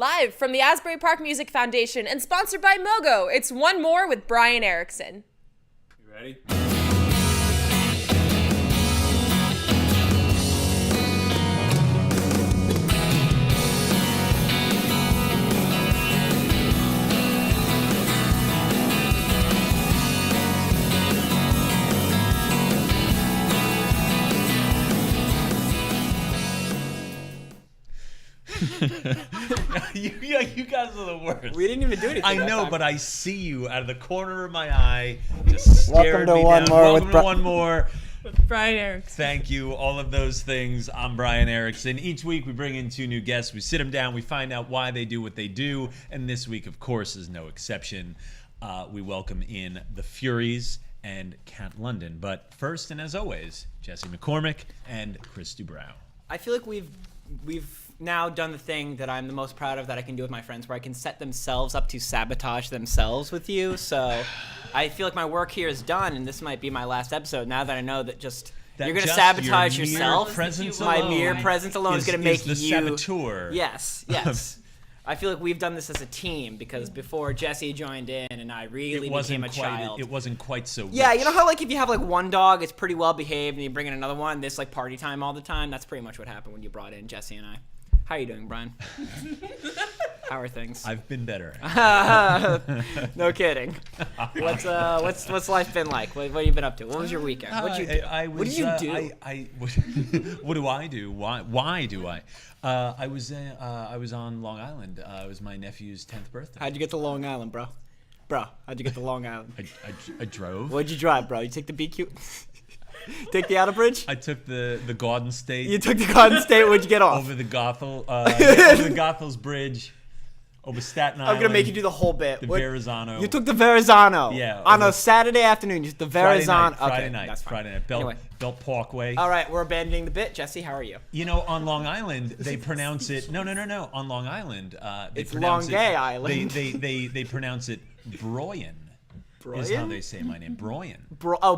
Live from the Asbury Park Music Foundation and sponsored by Mogo, it's One More with Brian Erickson. You ready? you guys are the worst. We didn't even do anything. I know, but I see you out of the corner of my eye, just staring me down. Welcome to One More With Brian Erickson. Thank you. All of those things. I'm Brian Erickson. Each week we bring in 2 new guests. We sit them down. We find out why they do what they do. And this week, of course, is no exception. We welcome in the Furies and Cat London. But first, and as always, Jesse McCormick and Chris Dubrow. I feel like we've now done the thing that I'm the most proud of that I can do with my friends, where I can set themselves up to sabotage themselves with you. So I feel like my work here is done, and this might be my last episode. Now that I know that you're going to sabotage yourself, my mere presence alone is going to make the you saboteur. Yes. I feel like we've done this as a team, because before Jesse joined in and I really became a child. It wasn't quite so rich. Yeah, you know how like if you have like one dog, it's pretty well behaved, and you bring in another one, this like party time all the time? That's pretty much what happened when you brought in Jesse and I. How are you doing, Brian? How are things? I've been better. No kidding. What's life been like? What have you been up to? What was your weekend? What did you do? What did you do? What do I do? Why do I? I was on Long Island. It was my nephew's 10th birthday. How'd you get to Long Island, bro? How'd you get to Long Island? I drove. What'd you drive, bro? You take the BQ? Take the outer bridge? I took the Garden State. You took the Garden State. What'd you get off? Over the Goethals Bridge. Over Staten Island. I'm going to make you do the whole bit. The Verrazano. You took the Verrazano. Yeah. On a Saturday afternoon, you took the Verrazano. Friday night. That's fine. Friday night. Belt Parkway. All right, we're abandoning the bit. Jesse, how are you? You know, on Long Island, they pronounce it... No. On Long Island, they it's pronounce Long Gay Island. They pronounce it Broyan. Is how they say my name. Broyan.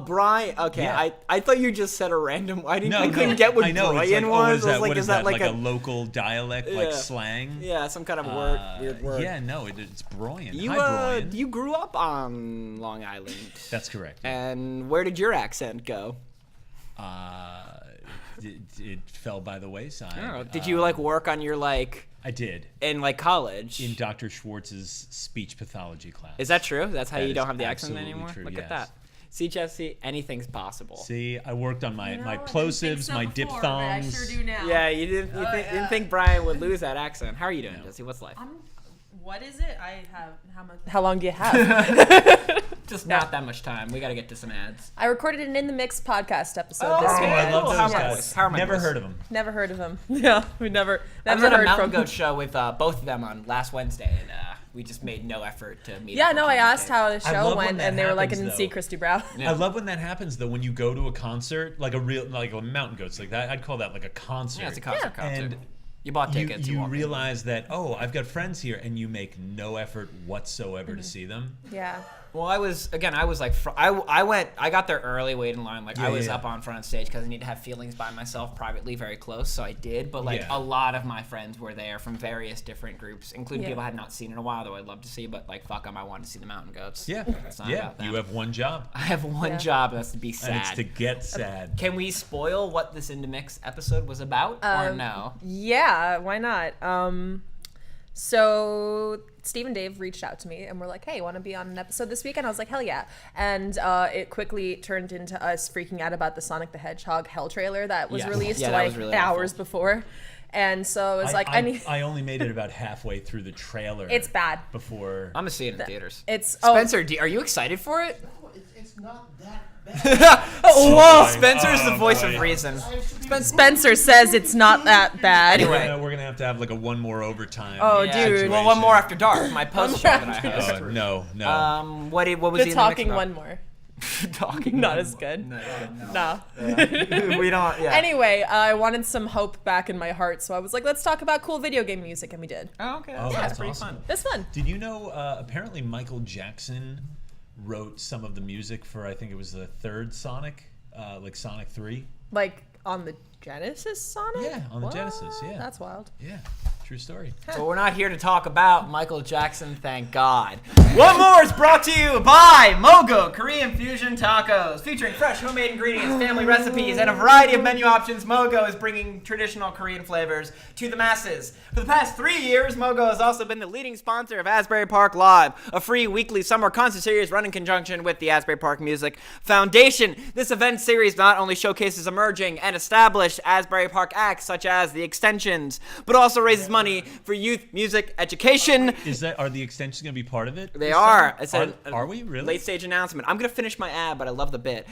Brian. Okay, Yeah. I thought you just said a random. I couldn't get what I know, Broyan was. What is that? Like a local dialect, like slang? Yeah, some kind of weird word. Yeah, no, it's Broyan. You, Hi, Broyan. You grew up on Long Island. That's correct. And where did your accent go? It fell by the wayside. Did you work on your I did. In college? In Dr. Schwartz's speech pathology class. Is that true? That's how you don't have the accent absolutely anymore? True, Look yes. at that. See, Jesse, anything's possible. See, I worked on my plosives, my diphthongs. I sure do now. Yeah, you didn't think Brian would lose that accent. How are you doing, Jesse? What's life? What is it? I have how long do you have? Just not that much time. We got to get to some ads. I recorded an In the Mix podcast episode this week. I love those How guys. are my Never boys? heard of them. Never heard of him. Yeah, we never I was at a heard Mountain from Goat him. show with both of them on last Wednesday, and we just made no effort to meet. Yeah, up no, or I asked communicate. how the I love show when went, that and they were like, I happens, didn't see though. Christy Brow. Yeah. I love when that happens, though, when you go to a concert, like a Mountain Goats, like that. I'd call that like a concert. Yeah, it's a concert. And you bought tickets. you walked in. realize that, I've got friends here, and you make no effort whatsoever to see them. Yeah. Well, I was like, I got there early, waited in line. I was up on front of stage because I need to have feelings by myself privately, very close. So I did. But a lot of my friends were there from various different groups, including people I had not seen in a while, though I'd love to see. But fuck them, I wanted to see the Mountain Goats. Yeah, It's not about them. You have one job, I have one job, and that's to be sad. and it's to get sad. Can we spoil what this In the Mix episode was about, or no? Yeah, why not? So Steve and Dave reached out to me and were like, hey, want to be on an episode this week? And I was like, hell yeah. And it quickly turned into us freaking out about the Sonic the Hedgehog Hell trailer that was released that was really hours awful. before. And so it was I only made it about halfway through the trailer. It's bad. Before I'm gonna see it in theaters. It's Spencer, are you excited for it? It's not that bad. Whoa, Spencer's the voice of reason. Spencer says it's not that bad. Anyway. we're gonna have to have like a one more overtime. Oh, Yeah, dude. Well, one more after dark, my post show that I host. No. What was The the talking In the Mix one more. about? Talking. Not as good. No. We don't. Yeah. Anyway, I wanted some hope back in my heart, so I was like, let's talk about cool video game music, and we did. Oh, okay. that's pretty awesome. fun. That's fun. Did you know apparently Michael Jackson wrote some of the music for, I think it was the third Sonic, like Sonic 3? Like on the Genesis Sonic? Yeah, on the What? Genesis, yeah. That's wild. Yeah, True story. But we're not here to talk about Michael Jackson, thank God. OneMore is brought to you by Mogo Korean Fusion Tacos. Featuring fresh homemade ingredients, family recipes, and a variety of menu options, Mogo is bringing traditional Korean flavors to the masses. For the past 3 years, Mogo has also been the leading sponsor of Asbury Park Live, a free weekly summer concert series run in conjunction with the Asbury Park Music Foundation. This event series not only showcases emerging and established Asbury Park acts such as the Extensions, but also raises money for youth music education. Are the extensions going to be part of it? They are. It's are we really? Late stage announcement. I'm gonna finish my ad, but I love the bit.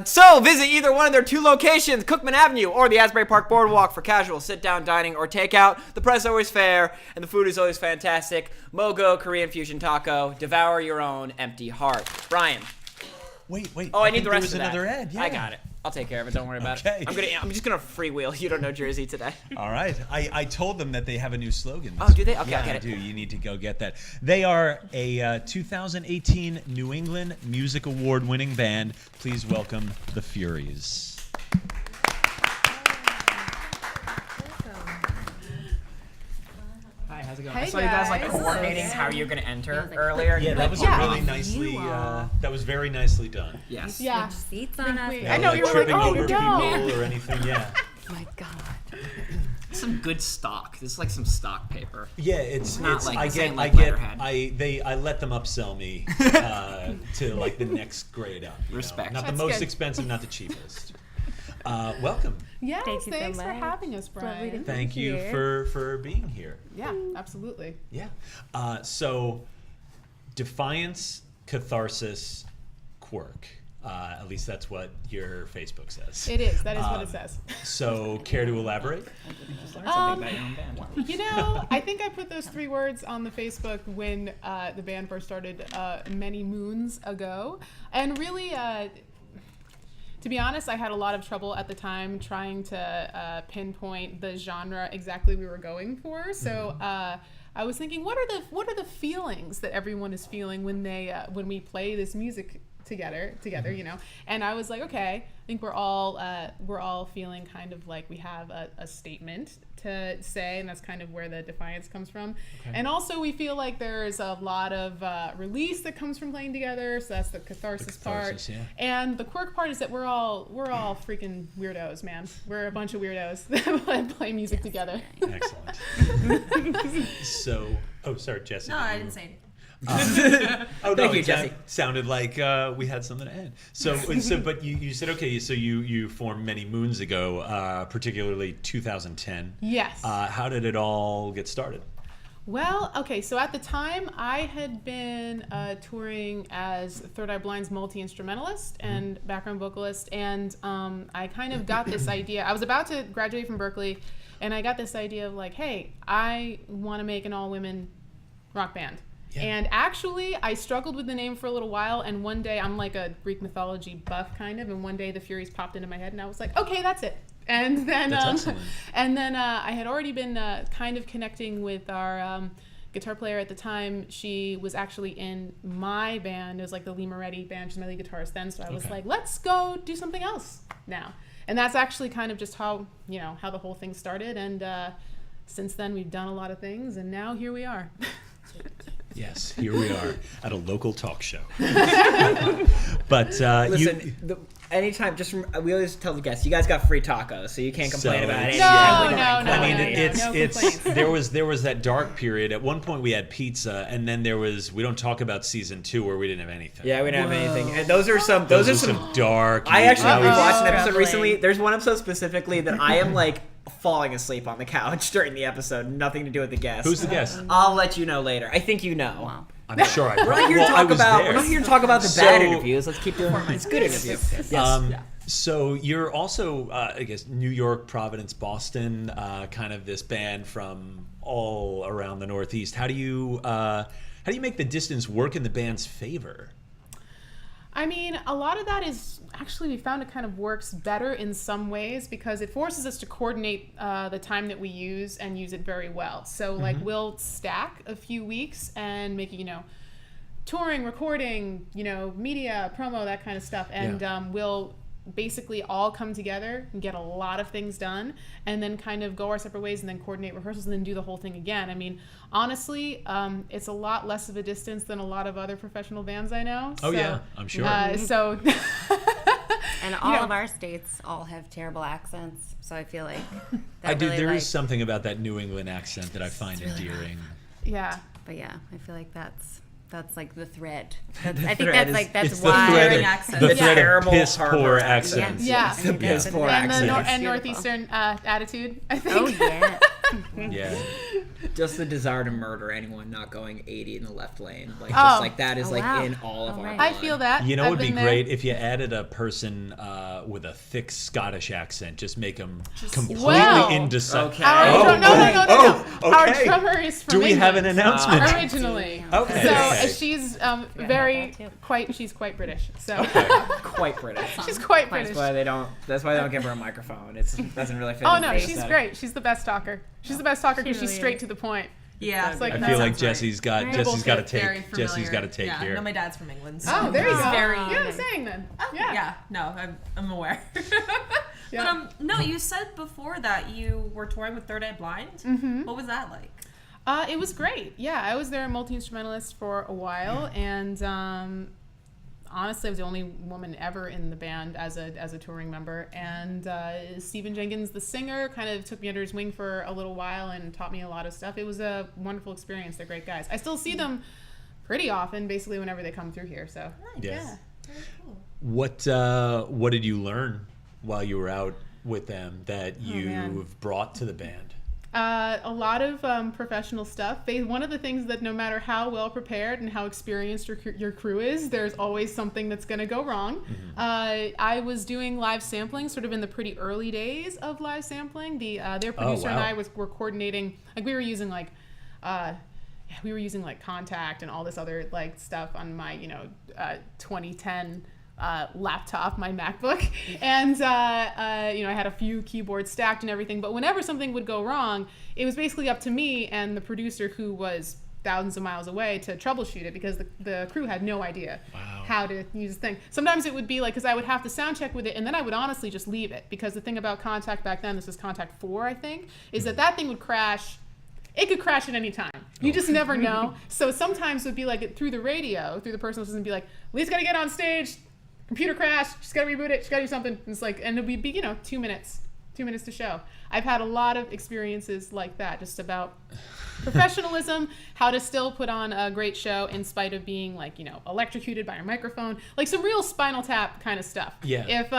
So visit either one of their 2 locations, Cookman Avenue or the Asbury Park Boardwalk, for casual sit-down dining or takeout. The price is always fair, and the food is always fantastic. Mogo Korean Fusion Taco. Devour your own empty heart. Brian. Wait. Oh, I need think the there rest was of that. another ad. Yeah. I got it. I'll take care of it. Don't worry about Okay. it. I'm just gonna freewheel. You don't know Jersey today. All right. I told them that they have a new slogan. Oh, do they? Okay, yeah, I'll get I it. do. You need to go get that. They are a 2018 New England Music Award-winning band. Please welcome the Furies. Hi, how's it going? Hey, I saw you guys guys. coordinating how you're gonna enter earlier. Yeah, that was Yeah. really nicely. That was very nicely done. Yes. Yeah. Seats on us. I know, like you were like, tripping oh, over no. people or anything. Yeah. Oh my God. Some good stock. This is like some stock paper. Yeah, it's not like I saying get like I letterhead. let them upsell me to like the next grade up. you know? Respect. Not the That's most good. expensive, not the cheapest. Welcome. Yes, Thank you so thanks for much. having us, Lovely to Brian. Thank you Here. for being here. Yeah, absolutely. Yeah. So, defiance, catharsis, quirk. At least that's what your Facebook says. It is. That is what it says. So, care to elaborate? Something about your own band. You know, I think I put those 3 words on the Facebook when the band first started many moons ago. And really, to be honest, I had a lot of trouble at the time trying to pinpoint the genre exactly we were going for. So I was thinking, what are the feelings that everyone is feeling when we play this music together, you know? And I was like, okay, I think we're all feeling kind of like we have a statement to say, and that's kind of where the defiance comes from. Okay. And also we feel like there's a lot of release that comes from playing together, so that's the catharsis part. Yeah. And the quirk part is that we're all freaking weirdos, man. We're a bunch of weirdos that play music together. Excellent. So, sorry, Jesse. No, I didn't say anything. Oh, Thank no, you, it Jesse. sounded like we had something to add. So but you said, okay, so you formed many moons ago, particularly 2010. Yes. How did it all get started? Well, okay, so at the time I had been touring as Third Eye Blind's multi-instrumentalist and background vocalist, and I kind of got this idea. I was about to graduate from Berkeley, and I got this idea of like, hey, I want to make an all-women rock band. Yeah. And actually, I struggled with the name for a little while, and one day, I'm like a Greek mythology buff kind of, and one day the Furies popped into my head, and I was like, okay, that's it. And then, I had already been kind of connecting with our guitar player at the time. She was actually in my band. It was like the Lee Moretti band. She's my lead guitarist then. So I was like, let's go do something else now. And that's actually kind of just how the whole thing started. And since then, we've done a lot of things, and now here we are. Yes, here we are at a local talk show. But Listen, anytime, we always tell the guests, you guys got free tacos, so you can't complain about it's- it. No, I mean, no complaints. there was that dark period. At one point, we had pizza, and then there was. We don't talk about season 2 where we didn't have anything. Yeah, we don't have anything. And those are some dark. I actually you know, rewatched an episode Struggling. recently. There's one episode specifically that I am like falling asleep on the couch during the episode. Nothing to do with the guest. Who's the guest? I'll let you know later. I think you know. Wow. I'm sure I. We're not here to well, I talk was about. there. We're not here to talk about the So- bad interviews. Let's keep doing it's good interviews. Yes. So you're also, I guess, New York, Providence, Boston, kind of this band from all around the Northeast. How do you make the distance work in the band's favor? I mean, a lot of that is actually, we found it kind of works better in some ways because it forces us to coordinate the time that we use and use it very well. So like we'll stack a few weeks and make, touring, recording, media, promo, that kind of stuff. And we'll basically all come together and get a lot of things done, and then kind of go our separate ways, and then coordinate rehearsals, and then do the whole thing again. I mean, honestly, it's a lot less of a distance than a lot of other professional bands I know. Oh, so, yeah, I'm sure. So. And all of our states all have terrible accents, so I feel like that I do. really, There like, is something about that New England accent that I find endearing. Yeah. But yeah, I feel like that's like the thread. The I think thread that's is- that's It's the why. thread Daring of, accent. the Yeah. thread of Terrible piss poor harbor accents. Yeah. The piss Yeah. poor And the accent. and Beautiful. northeastern attitude, I think. Oh yeah. Yeah. Just the desire to murder anyone not going 80 in the left lane. Like, Oh. just like that is Oh, like wow. in all of Oh, our right. blood. I feel that. You know, I've it would be been there. great if you added a person with a thick Scottish accent. Just make them completely Wow. indecisive. Okay. Our Oh, no. Our okay. drummer is from Do we have an England, announcement? originally. Okay. So okay. she's that too. she's quite British. So Quite British. she's quite British. That's why they don't give her a microphone. It doesn't really fit. Oh in no, the she's aesthetic. great. She's the best talker. She's the best talker because She she's really straight is. to the point. Yeah, It's like I that feel like sounds Jesse's got Right. Jesse's got to very take Jesse's got to take yeah. here. No, my dad's from England. So Oh, there you he's go. Very, You're the same then. Yeah. yeah. No, I'm aware. Yeah. But no, you said before that you were touring with Third Eye Blind. Mm-hmm. What was that like? It was great. Yeah, I was their multi-instrumentalist for a while, and honestly, I was the only woman ever in the band as a touring member. And Stephen Jenkins, the singer, kind of took me under his wing for a little while and taught me a lot of stuff. It was a wonderful experience. They're great guys. I still see them pretty often, basically whenever they come through here. So Yes. yeah. What did you learn while you were out with them that man. you've brought to the band? A lot of professional stuff. One of the things that no matter how well prepared and how experienced your crew is, there's always something that's going to go wrong. Mm-hmm. I was doing live sampling sort of in the pretty early days of live sampling. Their producer and wow. I were coordinating, like we were using like Contact and all this other like stuff on my 2010 laptop, my MacBook, and I had a few keyboards stacked and everything. But whenever something would go wrong, it was basically up to me and the producer, who was thousands of miles away, to troubleshoot it, because the crew had no idea how to use the thing. Sometimes it would be like, because I would have to sound check with it, and then I would honestly just leave it, because the thing about Contact back then, this was Contact 4, I think, is that thing would crash. It could crash at any time. You just never know. So sometimes it would be like through the radio, through the personal system, be like, Lee's got to get on stage. Computer crash. She's got to reboot it. She's got to do something. And it's like, and it'll be 2 minutes. 2 minutes to show. I've had a lot of experiences like that, just about professionalism, how to still put on a great show in spite of being electrocuted by a microphone, like some real Spinal Tap kind of stuff. Yeah. If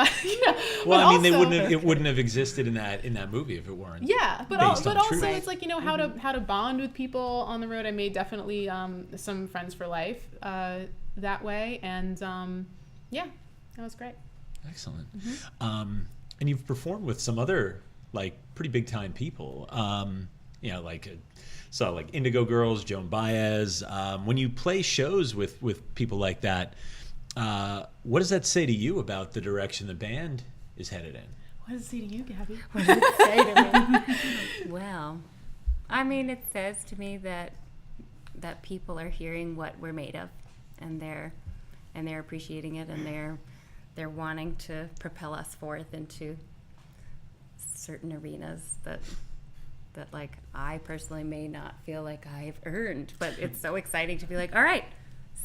Well, I mean, also, it wouldn't have existed in that movie if it weren't. Yeah, but based on also truth. it's like how to bond with people on the road. I made definitely some friends for life that way, and yeah, that was great. Excellent. And you've performed with some other pretty big time people. Like Indigo Girls, Joan Baez. When you play shows with people like that, what does that say to you about the direction the band is headed in? What does it say to you, Gabby? What does it say to me? Well, I mean, it says to me that people are hearing what we're made of, and they're appreciating it, and they're wanting to propel us forth into certain arenas that like I personally may not feel like I've earned, but it's so exciting to be like, all right,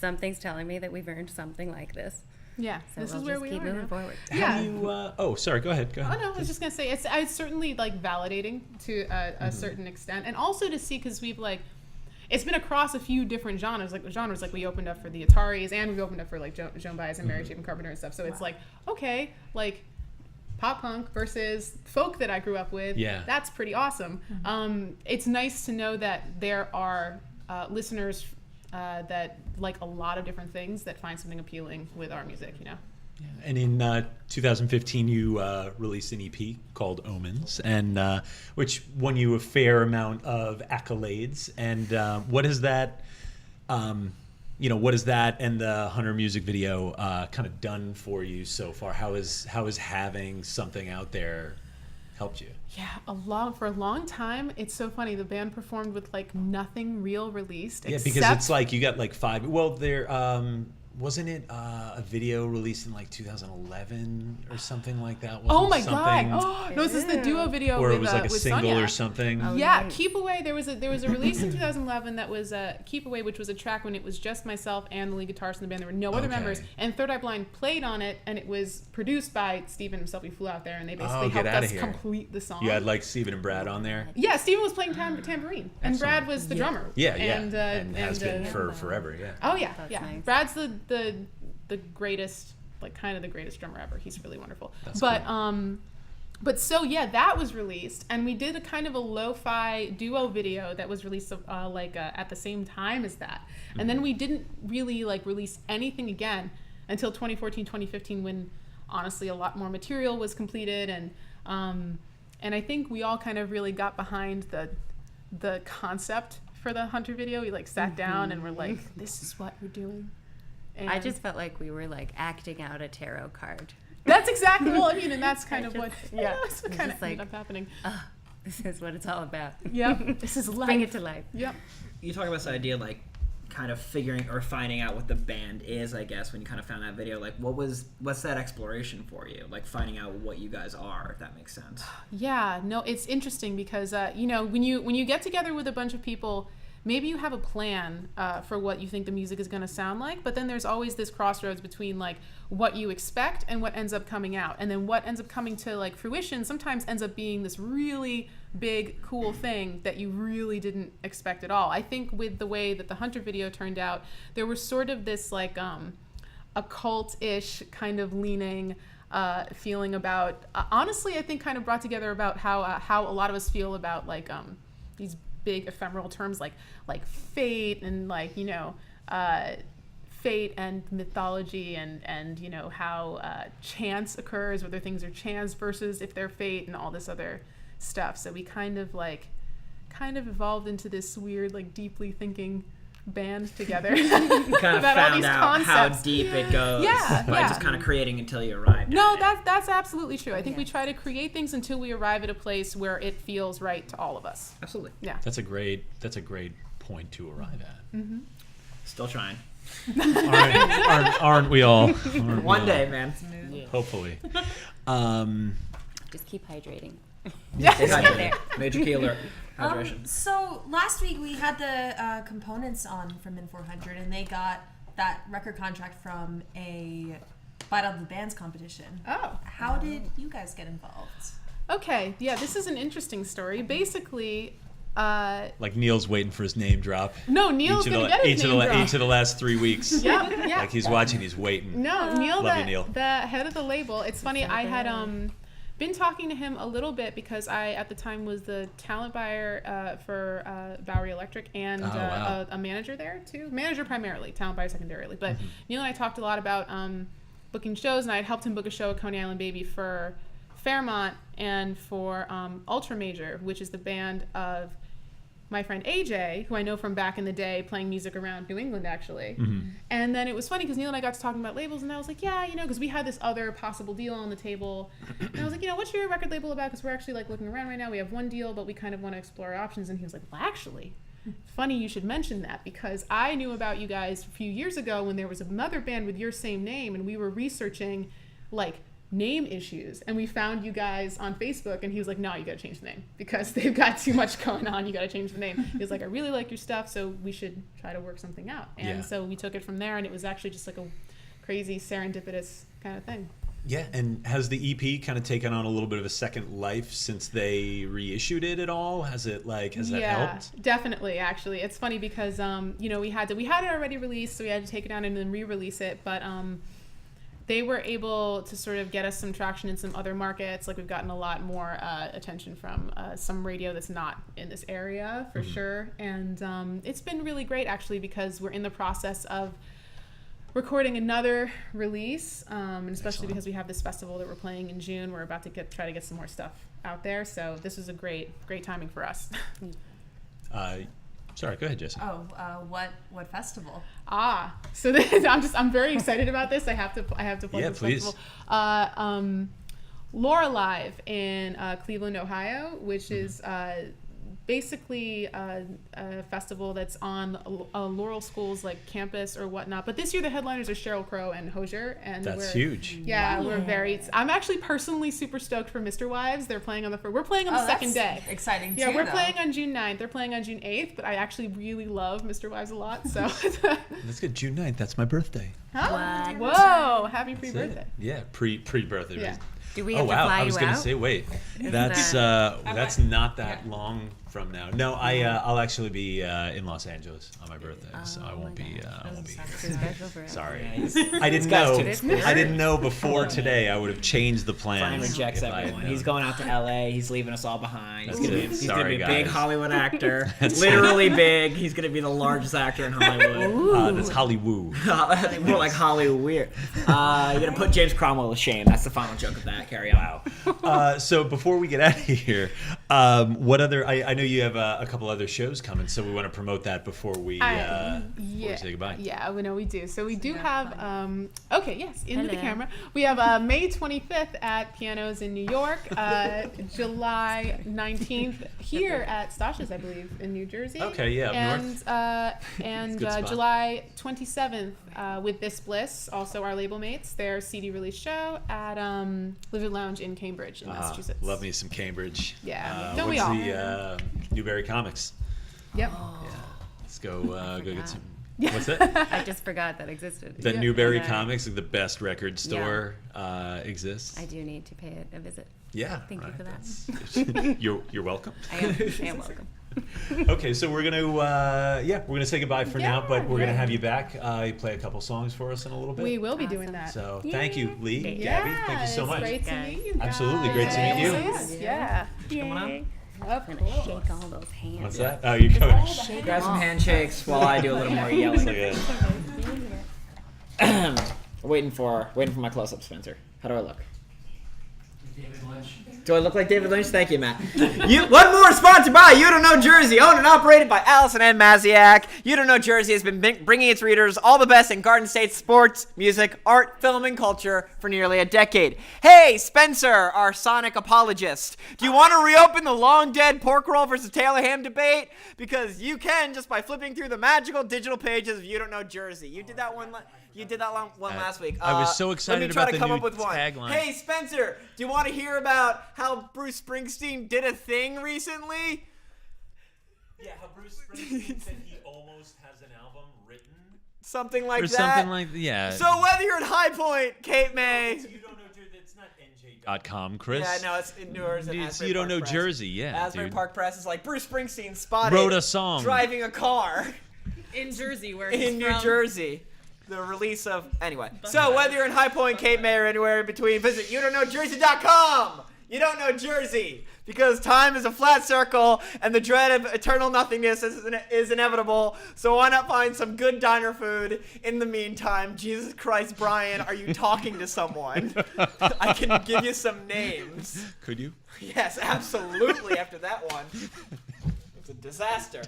something's telling me that we've earned something like this. Yeah, So this we'll is where just we keep are moving now. forward. Yeah. Have you, sorry, go ahead. Oh no, I was just gonna say it's certainly validating to a certain extent, and also to see, because we've it's been across a few different genres. We opened up for the Ataris, and we opened up for Joan Baez and Mary Chapin Carpenter and stuff. So it's okay, pop punk versus folk that I grew up with. Yeah. That's pretty awesome. It's nice to know that there are listeners that like a lot of different things, that find something appealing with our music. And in 2015, you released an EP called Omens, and which won you a fair amount of accolades. And what is that? What is that and the Hunter music video kind of done for you so far? How is having something out there helped you? Yeah, for a long time. It's so funny. The band performed with nothing real released. Yeah, except because it's you got 5. Well, they're wasn't it a video released in like 2011 or something like that? Oh Wasn't my something- god! Oh, no, this is the duo video Or with, it was like a with single Sonia. or something. Oh, Yeah, nice. Keep Away. There was a release in 2011 that was Keep Away, which was a track when it was just myself and the lead guitarist in the band. There were no other Okay. members, and Third Eye Blind played on it, and it was produced by Steven himself. We flew out there, and they basically get helped outta us here. complete the song. You had like Steven and Brad on there. Yeah, Steven was playing tambourine, and Brad was the drummer. Yeah, and has been for forever. Yeah. Oh yeah, That's yeah. nice. Brad's the greatest, like kind of the greatest drummer ever. He's really wonderful. That's But so yeah, that was released, and we did a kind of a lo-fi duo video that was released at the same time as that. And then we didn't really like release anything again until 2014, 2015, when honestly a lot more material was completed, and I think we all kind of really got behind the concept for the Hunter video. We like sat down and we're like, this is what we're doing. And I just felt like we were like acting out a tarot card. that's exactly, well, I mean, and that's kind of just- what, yeah, that's what it's kind just of ended like- up happening. This is what it's all about. Yep, this is life. Bring it to life. Yep. You talk about this idea like kind of figuring or finding out what the band is, I guess, when you kind of found that video. Like, what's that exploration for you? Like finding out what you guys are, if that makes sense. Yeah, no, it's interesting because when you get together with a bunch of people, maybe you have a plan for what you think the music is going to sound like, but then there's always this crossroads between like what you expect and what ends up coming out, and then what ends up coming to like fruition sometimes ends up being this really big cool thing that you really didn't expect at all. I think with the way that the Hunter video turned out, there was sort of this like occult-ish kind of leaning feeling about honestly I think kind of brought together about how a lot of us feel about like these big ephemeral terms like fate and like fate and mythology and how chance occurs, whether things are chance versus if they're fate, and all this other stuff. So we kind of evolved into this weird like deeply thinking band together. You kind of About all found these out how concepts. deep it goes Yeah, by yeah. just kind of creating until you arrive. No, that's absolutely true. I think we Yeah. try to create things until we arrive at a place where it feels right to all of us. Absolutely. Yeah. That's a great point to arrive at. Still trying. Aren't we all? Aren't we One all? day, man. Hopefully. Just keep hydrating. Stay hydrated. Major key alert. Hydration. So last week we had the components on from In400, and they got that record contract from a Battle of the Bands competition. Oh. How did you guys get involved? Okay. Yeah, this is an interesting story. Basically, Like Neil's waiting for his name drop. no, Neil's gonna get his name dropped. Each of the last 3 weeks. Yeah, yeah. Like he's watching, he's waiting. No, Neil, Love you, Neil. the head of the label. It's funny. I had been talking to him a little bit because I at the time was the talent buyer for Bowery Electric and Oh, wow. a manager there too. Manager primarily, talent buyer secondarily. But Neil and I talked a lot about booking shows, and I had helped him book a show at Coney Island Baby for Fairmont and for Ultra Major, which is the band of my friend AJ, who I know from back in the day playing music around New England, actually. And then it was funny because Neil and I got to talking about labels, and I was like, yeah, because we had this other possible deal on the table. And I was like, what's your record label about? Because we're actually like looking around right now. We have one deal, but we kind of want to explore our options. And he was like, well, actually, funny you should mention that, because I knew about you guys a few years ago when there was another band with your same name, and we were researching like name issues, and we found you guys on Facebook, and he was like, no, you gotta change the name because they've got too much going on, you gotta change the name. He was like, I really like your stuff, so we should try to work something out. And Yeah. so we took it from there, and it was actually just like a crazy serendipitous kind of thing. Yeah, and has the EP kind of taken on a little bit of a second life since they reissued it at all? Has that helped? Definitely. Actually, it's funny because we had it already released, so we had to take it down and then re-release it. But they were able to sort of get us some traction in some other markets. Like we've gotten a lot more attention from some radio that's not in this area for sure, and it's been really great actually because we're in the process of recording another release, and especially Excellent. because we have this festival that we're playing in June. We're about to try to get some more stuff out there, so this is a great timing for us. Sorry, go ahead, Jesse. Oh, what festival? So I'm very excited about this. I have to plug Yeah, this please. festival. Laura Live in Cleveland, Ohio, which is basically a festival that's on Laurel School's like campus or whatnot. But this year the headliners are Sheryl Crow and Hosier, and That's huge. Yeah, we're very. I'm actually personally super stoked for Mr. Wives. They're playing on the we're playing on the second day. Exciting. Yeah, too, we're though. playing on June 9th. They're playing on June 8th, but I actually really love Mr. Wives a lot. So. Let's get June 9th. That's my birthday. Huh? Whoa! Happy pre-birthday. Yeah, pre-birthday. Yeah. Do we Oh have to wow! fly I was you gonna out? say, wait, that's not that long from now. No, I'll actually be in Los Angeles on my birthday, so I won't be. I won't be here. Too special for us. Sorry, Yeah, I didn't guy's know. too exclusive. I didn't know before today. I would have changed the Brian plans. rejects if I had everyone. known. He's going out to LA. He's leaving us all behind. That's He's gonna it. be, Sorry, a big guys. Hollywood actor. That's Literally big. He's gonna be the largest actor in Hollywood. That's Hollywood. More like Hollywood weird. You're gonna put James Cromwell to shame. That's the final joke of that. Carry on. So before we get out of here, what other? I know you have a couple other shows coming, so we want to promote that before we say goodbye. Yeah, we know we do. So we do have, okay, yes, into the Hello. camera. We have May 25th at Pianos in New York, July 19th here at Stasha's, I believe, in New Jersey. Okay, yeah, up north. And Good spot. July 27th with This Bliss, also our label mates, their CD release show at Livid Lounge in Cambridge, in Massachusetts. Love me some Cambridge. Yeah, don't we what's all? the Newberry Comics? Yep. Yeah, let's go go get forgot. some. What's that? I just forgot that existed. That Newberry Okay. Comics, like the best record store, exists. I do need to pay it a visit. Yeah. Thank you right, for that. that's- you're welcome. I am welcome. Okay, so we're gonna say goodbye for now, but we're gonna have you back. You play a couple songs for us in a little bit. We will be doing that. So thank you, Lee, Thank you. Gabby. Thank you so it's much. great to Guys. meet you guys. Absolutely, great to meet you. Yes, yeah. Yay. Of I'm gonna course. shake all those hands. What's that? Oh, you're going. Shake Grab them some all. handshakes while I do a little more yelling. Like waiting for my close-up, Spencer. How do I look? Do I look like David Lynch? Thank you, Matt. OneMore is sponsored by You Don't Know Jersey, owned and operated by Allison and Maziak. You Don't Know Jersey has been bringing its readers all the best in Garden State sports, music, art, film, and culture for nearly a decade. Hey, Spencer, our Sonic apologist, do you want to reopen the long-dead pork roll versus Taylor ham debate? Because you can just by flipping through the magical digital pages of You Don't Know Jersey. You did that one. You did that one last week. I was so excited Let me try about to the come new up with one. tagline. Hey, Spencer, do you want to hear about how Bruce Springsteen did a thing recently? Yeah, how Bruce Springsteen said he almost has an album written. Something like Or that. something like yeah. So whether you're at High Point, Cape May. You don't know Jersey. It's not NJ.com, Chris. Yeah, no, it's in Newark and Asbury You don't Park know Press. Jersey, yeah, Asbury dude. Park Press is like Bruce Springsteen spotted Wrote a song. driving a car in Jersey, where in New Jersey. The release of anyway. So whether you're in High Point, Cape May, or anywhere in between, visit youdon'tknowjersey.com. You don't know Jersey because time is a flat circle and the dread of eternal nothingness is inevitable. So why not find some good diner food in the meantime? Jesus Christ, Brian, are you talking to someone? I can give you some names. Could you? Yes, absolutely. After that one, it's a disaster.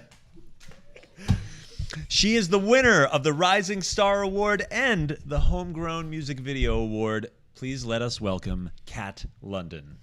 She is the winner of the Rising Star Award and the Homegrown Music Video Award. Please let us welcome Kat London.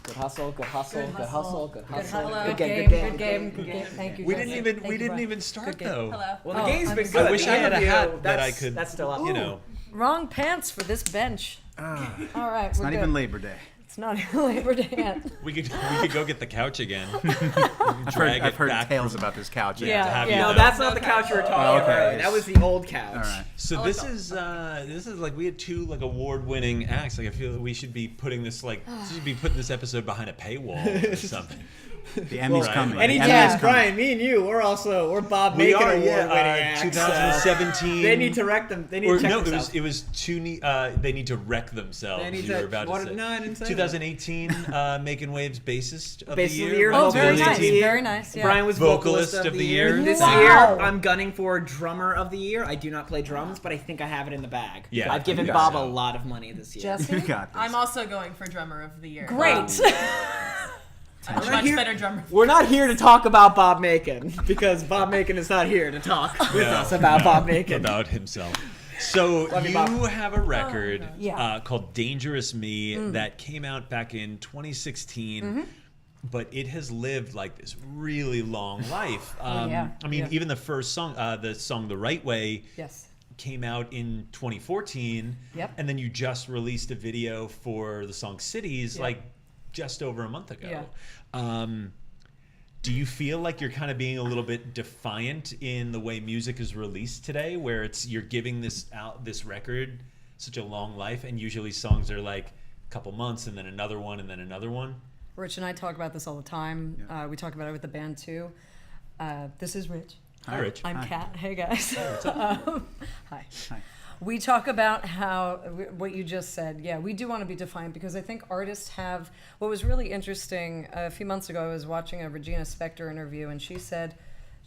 Good hustle, good hustle, good hustle, good hustle. Hello. Good Good game, game. Good game. Thank you. We Jesse. didn't even Thank you, Brian. start game. though. Hello. Well, the game's I'm been so- good. I wish The I had a interview, hat that I that's- could, That's still up. you know. Wrong pants for this bench. All right, It's we're not good. even Labor Day. It's not even Labor Day yet. We could go get the couch again. I've heard tales about this couch. Yeah. to have yeah. you No, know. that's not the couch you were talking Oh, okay. about. That was the old couch. All right. So this is like we had two like award-winning acts. Like I feel that we should be putting this episode behind a paywall or something. The Emmy's Right. coming. Anytime, The Emmy's coming. Brian, me and you, we're Bob We Macon are, award-winning yeah. acts. 2017. They need to wreck them. They need to check no, themselves. it was they need to wreck themselves. They need you to- were about what- to say. no, I didn't say that. 2018 Making Waves bassist of Bassist the of the year. year. Oh, very Vocalist nice. of the year. Very nice. Yeah. Brian was Vocalist vocalist of the year. This Wow. year, I'm gunning for drummer of the year. I do not play drums, but I think I have it in the bag. Yeah, I've given you Bob got a it. lot of money this year. Jesse? You got this. I'm also going for drummer of the year. Great. I'm a much better drummer. We're not here to talk about Bob Macon because Bob Macon is not here to talk with us about Bob Macon. About himself. So Love you, you Bob. have a record Yeah. called Dangerous Me that came out back in 2016. But it has lived like this really long life. yeah. I mean, Yeah. even the first song, the song "The Right Way," Yes. came out in 2014. Yep. And then you just released a video for the song "Cities" Yep. like just over a month ago. Yeah. Do you feel like you're kind of being a little bit defiant in the way music is released today, where you're giving this record such a long life, and usually songs are like a couple months and then another one and then another one? Rich and I talk about this all the time. We talk about it with the band too. This is Rich. Hi, Rich. I'm Hi. Kat. Hey guys. Hi. Hi. We talk about how what you just said. Yeah, we do want to be defiant because I think artists have. What was really interesting a few months ago, I was watching a Regina Spektor interview, and she said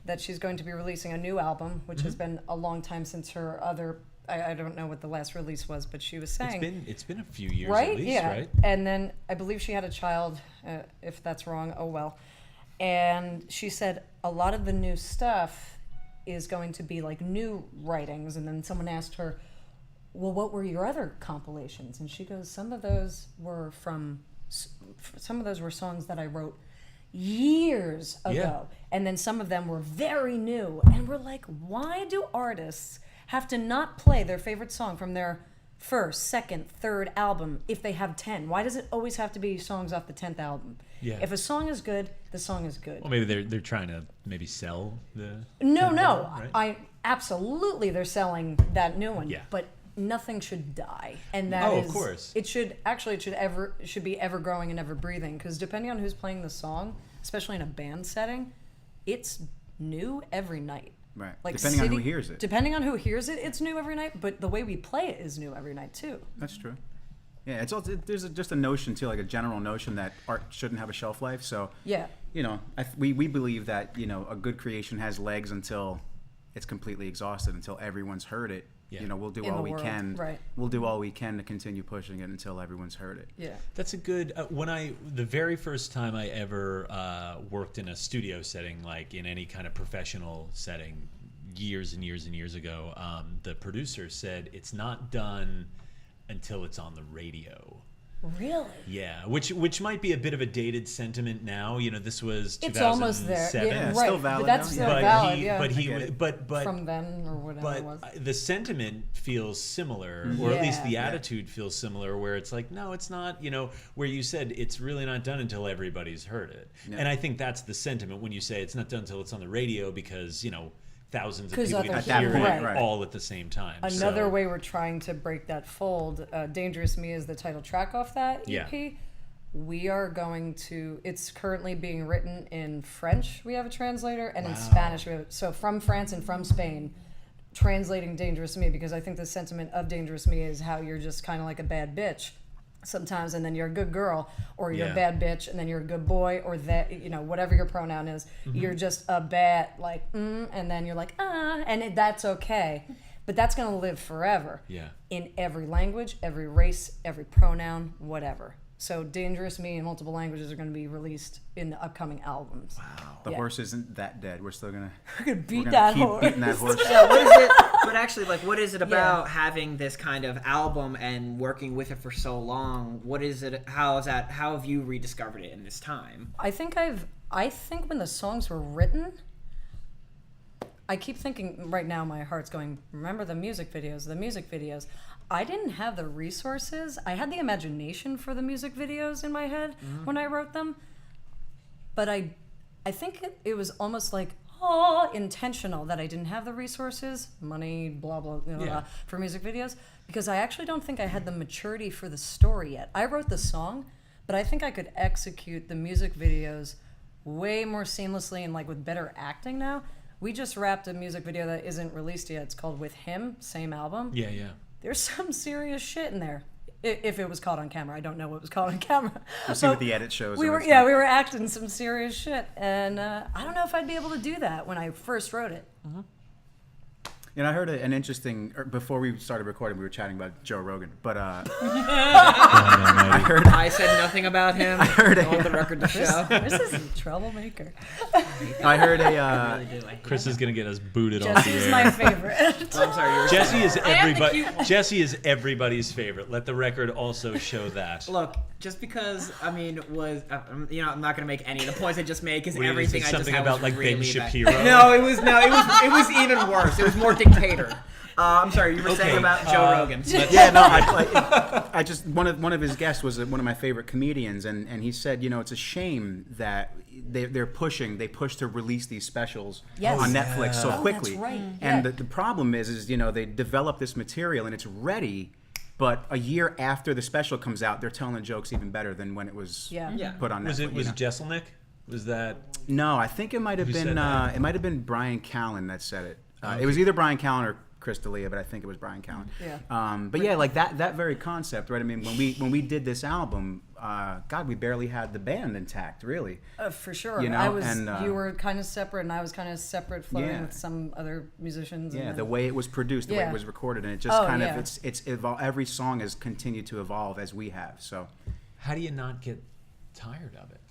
that she's going to be releasing a new album, which has been a long time since her other. I don't know what the last release was, but she was saying It's been a few years right? at least, Yeah. right? And then I believe she had a child. If that's wrong, oh well. And she said a lot of the new stuff is going to be like new writings. And then someone asked her, well, what were your other compilations? And she goes, some of those were songs that I wrote years ago. Yeah. And then some of them were very new. And we're like, why do artists have to not play their favorite song from their first, second, third album if they have 10? Why does it always have to be songs off the 10th album? Yeah. If a song is good, the song is good. Well, maybe they're trying to maybe sell the. No, 10th no. album, right? I absolutely they're selling that new one. Yeah. But nothing should die. And that Oh, is of course. it should be ever growing and ever breathing, because depending on who's playing the song, especially in a band setting, it's new every night. Right. Like Depending on who hears it. Depending on who hears it, it's new every night, but the way we play it is new every night too. That's true. Yeah, it's also, there's just a notion too, like a general notion that art shouldn't have a shelf life. So Yeah. you know, we believe that, you know, a good creation has legs until it's completely exhausted, until everyone's heard it. Yeah. You know, we'll do In all the we world, can. right. We'll do all we can to continue pushing it until everyone's heard it. Yeah. That's a good. The very first time I ever worked in a studio setting, like in any kind of professional setting, years and years and years ago, the producer said it's not done until it's on the radio. Really? Yeah, which might be a bit of a dated sentiment now. You know, this was 2007. It's almost there. Yeah, right. still valid But that's though, still yeah. valid, he, yeah. but I he, get it. but From then or whatever it was. But the sentiment feels similar, or at least the Yeah. attitude feels similar, where it's like, no, it's not, you know, where you said it's really not done until everybody's heard it. Yeah. And I think that's the sentiment when you say it's not done until it's on the radio, because, you know, thousands of 'Cause people can others hear hear it, it right. all at the same time. Another So, way we're trying to break that fold, Dangerous Me is the title track off that Yeah. EP. We are going to, it's currently being written in French, we have a translator, and in Spanish, we have, so from France and from Spain, translating Dangerous Me, because I think the sentiment of Dangerous Me is how you're just kind of like a bad bitch sometimes, and then you're a good girl, or you're Yeah. a bad bitch, and then you're a good boy, or that, you know, whatever your pronoun is, you're just a bad, like, and then you're like, and that's okay. But that's going to live forever. Yeah. In every language, every race, every pronoun, whatever. So Dangerous Me in multiple languages are going to be released in the upcoming albums. Wow. The Yeah. horse isn't that dead. We're still gonna We're going to beat we're that gonna keep horse. beating that horse. So what is it? But actually, like, what is it about having this kind of album and working with it for so long? What is it? How have you rediscovered it in this time? I think when the songs were written, I keep thinking right now, my heart's going, remember the music videos. I didn't have the resources. I had the imagination for the music videos in my head when I wrote them. But I think it was almost like, intentional that I didn't have the resources, money, blah, blah, blah, for music videos. Because I actually don't think I had the maturity for the story yet. I wrote the song, but I think I could execute the music videos way more seamlessly and like with better acting now. We just wrapped a music video that isn't released yet. It's called With Him, same album. Yeah, yeah. There's some serious shit in there. If it was caught on camera, I don't know what was caught on camera. We'll see what the edit shows. We when were it's done. we were acting some serious shit, and I don't know if I'd be able to do that when I first wrote it. You know, I heard an interesting. Before we started recording, we were chatting about Joe Rogan, but I heard I said nothing about him. I heard on the record to show. This is a troublemaker. I heard I a. really do. I hate Chris them. is gonna get us booted off the Jesse's air. my favorite. Oh, I'm sorry. You were Jesse saying. is I am the everybody. cute- Jesse is everybody's favorite. Let the record also show that. Look, just because I'm not gonna make any of the points I just made because Wait, is everything it I just something had about was like really Ben bad. Shapiro? No, it was even worse. It was more dictator. I'm sorry, you were saying about Joe Rogan. Yeah, no, I just one of his guests was one of my favorite comedians, and he said, it's a shame that they push to release these specials Yes. on Netflix so Oh, quickly. that's right. And Yeah. the problem is they develop this material and it's ready, but a year after the special comes out, they're telling the jokes even better than when it was Yeah. put on Netflix. Was it Jesselnick? Was that? No, I think it might have Who said been that? it might have been Brian Callen that said it. It was either Brian Callen or Chris D'Elia, but I think it was Brian Callen. Yeah. But yeah, like that very concept, right? I mean, when we did this album, God, we barely had the band intact, really. For sure. You know, I was. and, you were kind of separate, and I was kind of separate, flirting Yeah. with some other musicians. Yeah, and the way it was produced, the way Yeah. it was recorded, and it just Oh, kind yeah. of it's every song has continued to evolve as we have. So How do you not get tired of it?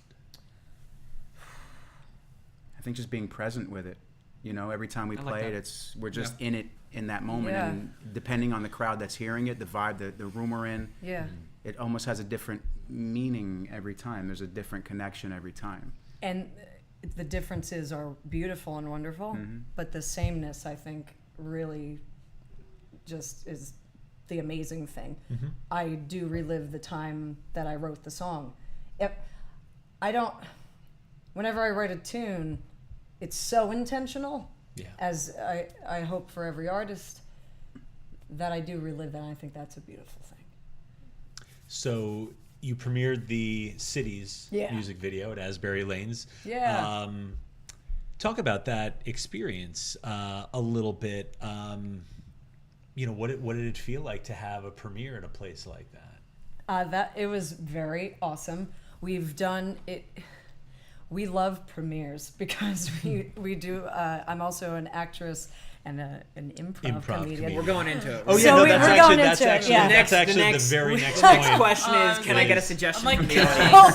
I think just being present with it. Every time we I play like it, that. we're just in it in that moment, Yeah. and depending on the crowd that's hearing it, the vibe, the room we're in, Yeah. it almost has a different meaning every time. There's a different connection every time. And the differences are beautiful and wonderful, but the sameness, I think, really just is the amazing thing. I do relive the time that I wrote the song. Whenever I write a tune, it's so intentional, Yeah. as I hope for every artist, that I do relive that, and I think that's a beautiful thing. So you premiered the Cities Yeah. music video at Asbury Lanes. Yeah. Talk about that experience a little bit. What did it feel like to have a premiere at a place like that? That it was very awesome. We've done it. We love premieres because we do. I'm also an actress and an improv comedian. We're going into it. Oh yeah, So no, we're that's going actually into that's it, actually yeah. that's actually The next- the very next Next point. question is, can I get a Please. suggestion I'm like from the pitching audience? Oh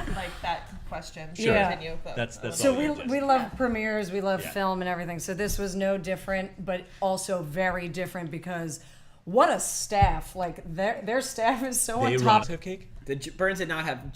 for my that question. Sure. Yeah. Continue, but That's So all we, good, Jesse. we love premieres, we love Yeah. film and everything. So this was no different, but also very different because what a staff! Like their staff is so They on run top. cupcake. The Burns did not have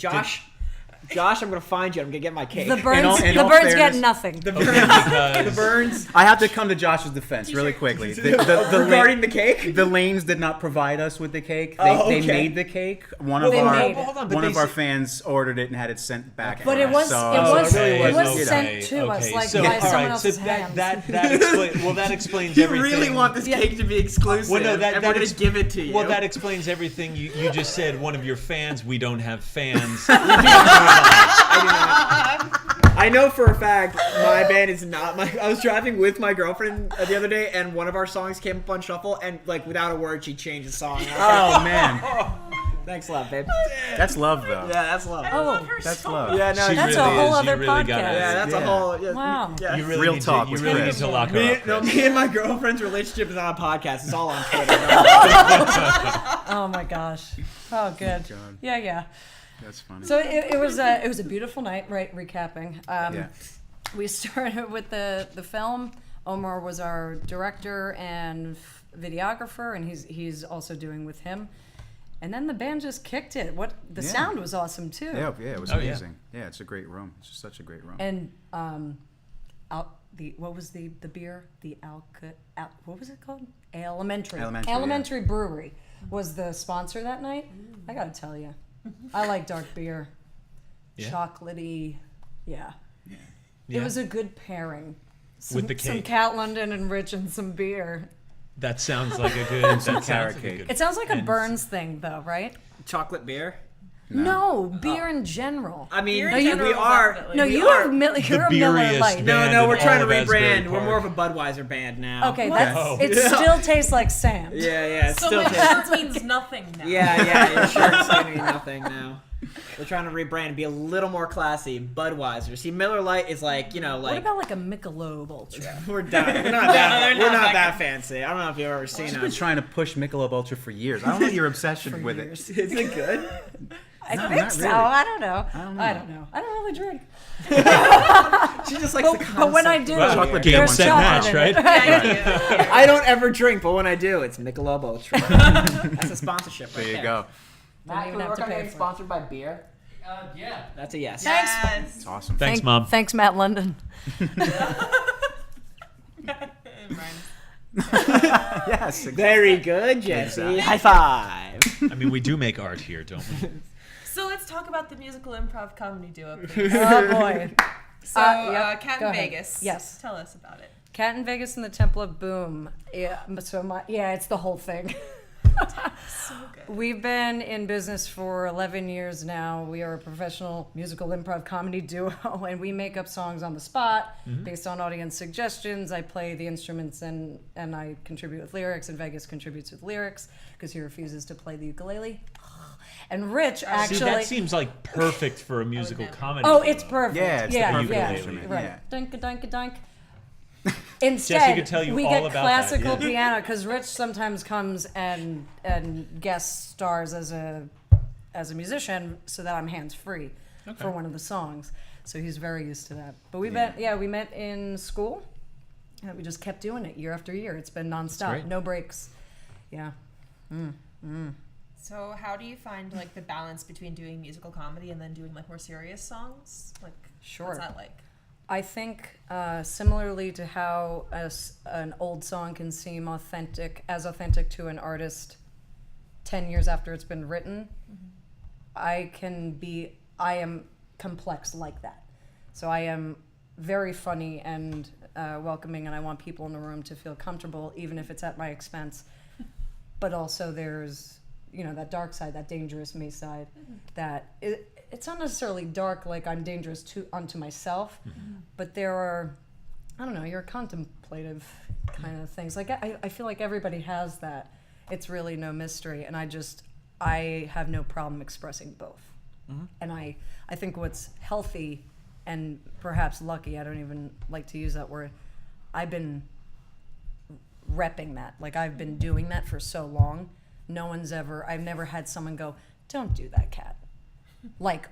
Josh, I'm gonna find you. I'm gonna get my cake. The Burns, in all the Burns fairness- get nothing. The Okay, Burns. because Burns. I have to come to Josh's defense really quickly. The Regarding the cake. the Lanes did not provide us with the cake. Oh, They okay. made the cake. One They of made it. our fans ordered it and had it sent back. But to it us. was So- it was okay, it was okay, sent to us okay. like So, by all someone right, else's so hands. that explains You everything. really want this Yeah. cake to be exclusive? Well, no, that and we're gonna ex- give it to you. Well, that explains everything. You just said one of your fans. We don't have fans. I know for a fact my band is not my. I was driving with my girlfriend the other day, and one of our songs came up on shuffle, and like without a word, she changed the song. And I was Oh man, like, thanks a lot, babe. that's love though. Yeah, that's love. Oh, That's love. Yeah, no, She That's really a whole is. other You really gotta- podcast. yeah, that's a Yeah. whole. Yeah, Wow. Yeah. You really Real need talk To, with you really Chris. need to lock her Me, up. no, Chris. me and my girlfriend's relationship is not a podcast. It's all on Twitter. oh my gosh. Oh, good. God. Yeah. That's funny. So it was a beautiful night, right? Recapping. Yeah. We started with the film. OneMore was our director and videographer, and he's also doing with him. And then the band just kicked it. The Yeah. sound was awesome too. Yeah, it was Oh, yeah. amazing. Yeah, it's a great room. It's just such a great room. And what was the beer? What was it called? Elementary. Elementary, yeah. Brewery was the sponsor that night. I gotta tell you, I like dark beer, Yeah? chocolatey. Yeah. Yeah. It was a good pairing. With the Some cake. Cat London and Rich and some beer. That sounds like a good. That sounds carrot like a cake. good. It sounds like a And- Burns thing, though, right? Chocolate beer. No, beer in general. I mean, Beer in we general, are. definitely. No, we you are. are you're a Miller beeriest Lite. band. No, we're in trying to all of Asbury rebrand. We're Park. more of a Budweiser band now. Okay, Okay. Oh. it still tastes like sand. Yeah. It's So still my tastes- shirt means nothing now. Yeah, your shirt's gonna be nothing now. We're trying to rebrand and be a little more classy. Budweiser. See, Miller Lite is like, What like about like a Michelob Ultra? we're not that They're not that fancy. I don't know if you've ever seen She's been us. trying to push Michelob Ultra for years. I don't know your obsession with it. Is it good? I No, think not so. really. I don't know. I don't know. I don't know. I don't really drink. She just likes the concept. But when I do, Wow, Chocolate game, beer set, chocolate match, in right? it. I don't ever drink, but when I do, it's Michelob Ultra. That's a sponsorship right There you go. Matt, even can we have work to on pay getting for it. sponsored by beer? Yeah. That's a yes. Yes. It's awesome. Thanks, Mom. Thanks, Matt London. Yes. Exactly. Very good, Jesse. Exactly. High five. I mean, we do make art here, don't we? So let's talk about the musical improv comedy duo, please. Oh boy. So, Yep, Cat go in ahead. Vegas. Yes. Tell us about it. Cat in Vegas and the Temple of Boom. Yeah, it's the whole thing. So good. We've been in business for 11 years now. We are a professional musical improv comedy duo, and we make up songs on the spot based on audience suggestions. I play the instruments and I contribute with lyrics, and Vegas contributes with lyrics because he refuses to play the ukulele. And Rich actually. See, that seems like perfect for a musical comedy. Oh, it's duo. perfect. Yeah, it's the yeah, perfect yeah, instrument, right. yeah. Dunk a dunk a dunk. Instead, could tell you we all get about that, classical yeah. piano because Rich sometimes comes and guest stars as a musician, so that I'm hands free for one of the songs. So he's very used to that. But we met in school, and we just kept doing it year after year. It's been nonstop, great. no breaks. Yeah. So how do you find like the balance between doing musical comedy and then doing like more serious songs? Like, Sure. what's that like? I think similarly to how an old song can seem authentic to an artist 10 years after it's been written, I am complex like that. So I am very funny and welcoming, and I want people in the room to feel comfortable, even if it's at my expense. But also there's, that dark side, that dangerous me side, that it's not necessarily dark like I'm dangerous unto myself, but there are, I don't know, you're contemplative kind of things. Like I feel like everybody has that. It's really no mystery, and I have no problem expressing both. And I think what's healthy and perhaps lucky, I don't even like to use that word, I've been repping that. Like I've been doing that for so long. I've never had someone go, don't do that, Kat. Like